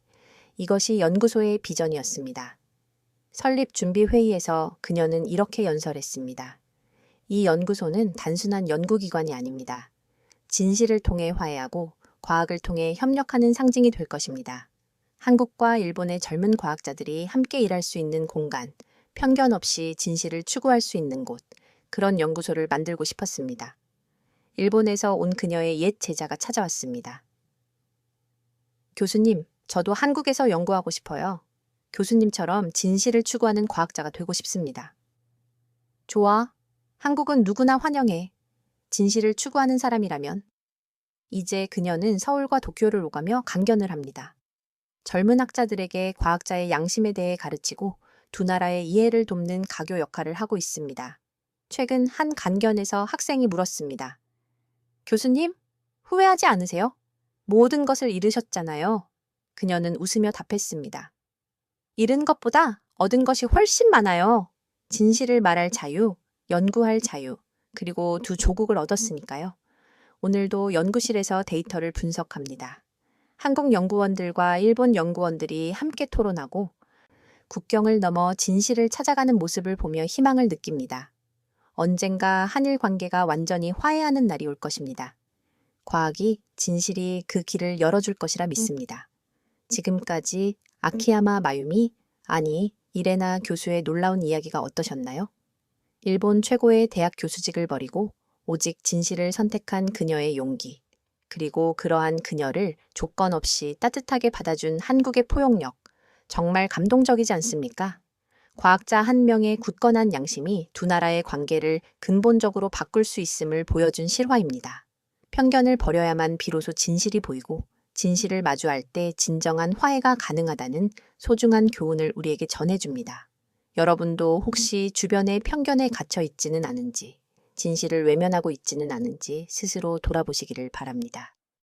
이것이 연구소의 비전이었습니다. 설립 준비 회의에서 그녀는 이렇게 연설했습니다. 이 연구소는 단순한 연구기관이 아닙니다. 진실을 통해 화해하고 과학을 통해 협력하는 상징이 될 것입니다. 한국과 일본의 젊은 과학자들이 함께 일할 수 있는 공간, 편견 없이 진실을 추구할 수 있는 곳, 그런 연구소를 만들고 싶었습니다. 일본에서 온 그녀의 옛 제자가 찾아왔습니다. 교수님, 저도 한국에서 연구하고 싶어요. 교수님처럼 진실을 추구하는 과학자가 되고 싶습니다. 좋아. 한국은 누구나 환영해. 진실을 추구하는 사람이라면. 이제 그녀는 서울과 도쿄를 오가며 강견을 합니다. 젊은 학자들에게 과학자의 양심에 대해 가르치고 두 나라의 이해를 돕는 가교 역할을 하고 있습니다. 최근 한 강견에서 학생이 물었습니다. 교수님, 후회하지 않으세요? 모든 것을 잃으셨잖아요. 그녀는 웃으며 답했습니다. 잃은 것보다 얻은 것이 훨씬 많아요. 진실을 말할 자유, 연구할 자유, 그리고 두 조국을 얻었으니까요. 오늘도 연구실에서 데이터를 분석합니다. 한국 연구원들과 일본 연구원들이 함께 토론하고 국경을 넘어 진실을 찾아가는 모습을 보며 희망을 느낍니다. 언젠가 한일 관계가 완전히 화해하는 날이 올 것입니다. 과학이, 진실이 그 길을 열어줄 것이라 믿습니다. 지금까지 아키야마 마유미, 아니 이레나 교수의 놀라운 이야기가 어떠셨나요? 일본 최고의 대학 교수직을 버리고 오직 진실을 선택한 그녀의 용기, 그리고 그러한 그녀를 조건 없이 따뜻하게 받아준 한국의 포용력, 정말 감동적이지 않습니까? 과학자 한 명의 굳건한 양심이 두 나라의 관계를 근본적으로 바꿀 수 있음을 보여준 실화입니다. 편견을 버려야만 비로소 진실이 보이고 진실을 마주할 때 진정한 화해가 가능하다는 소중한 교훈을 우리에게 전해줍니다. 여러분도 혹시 주변의 편견에 갇혀 있지는 않은지, 진실을 외면하고 있지는 않은지 스스로 돌아보시기를 바랍니다.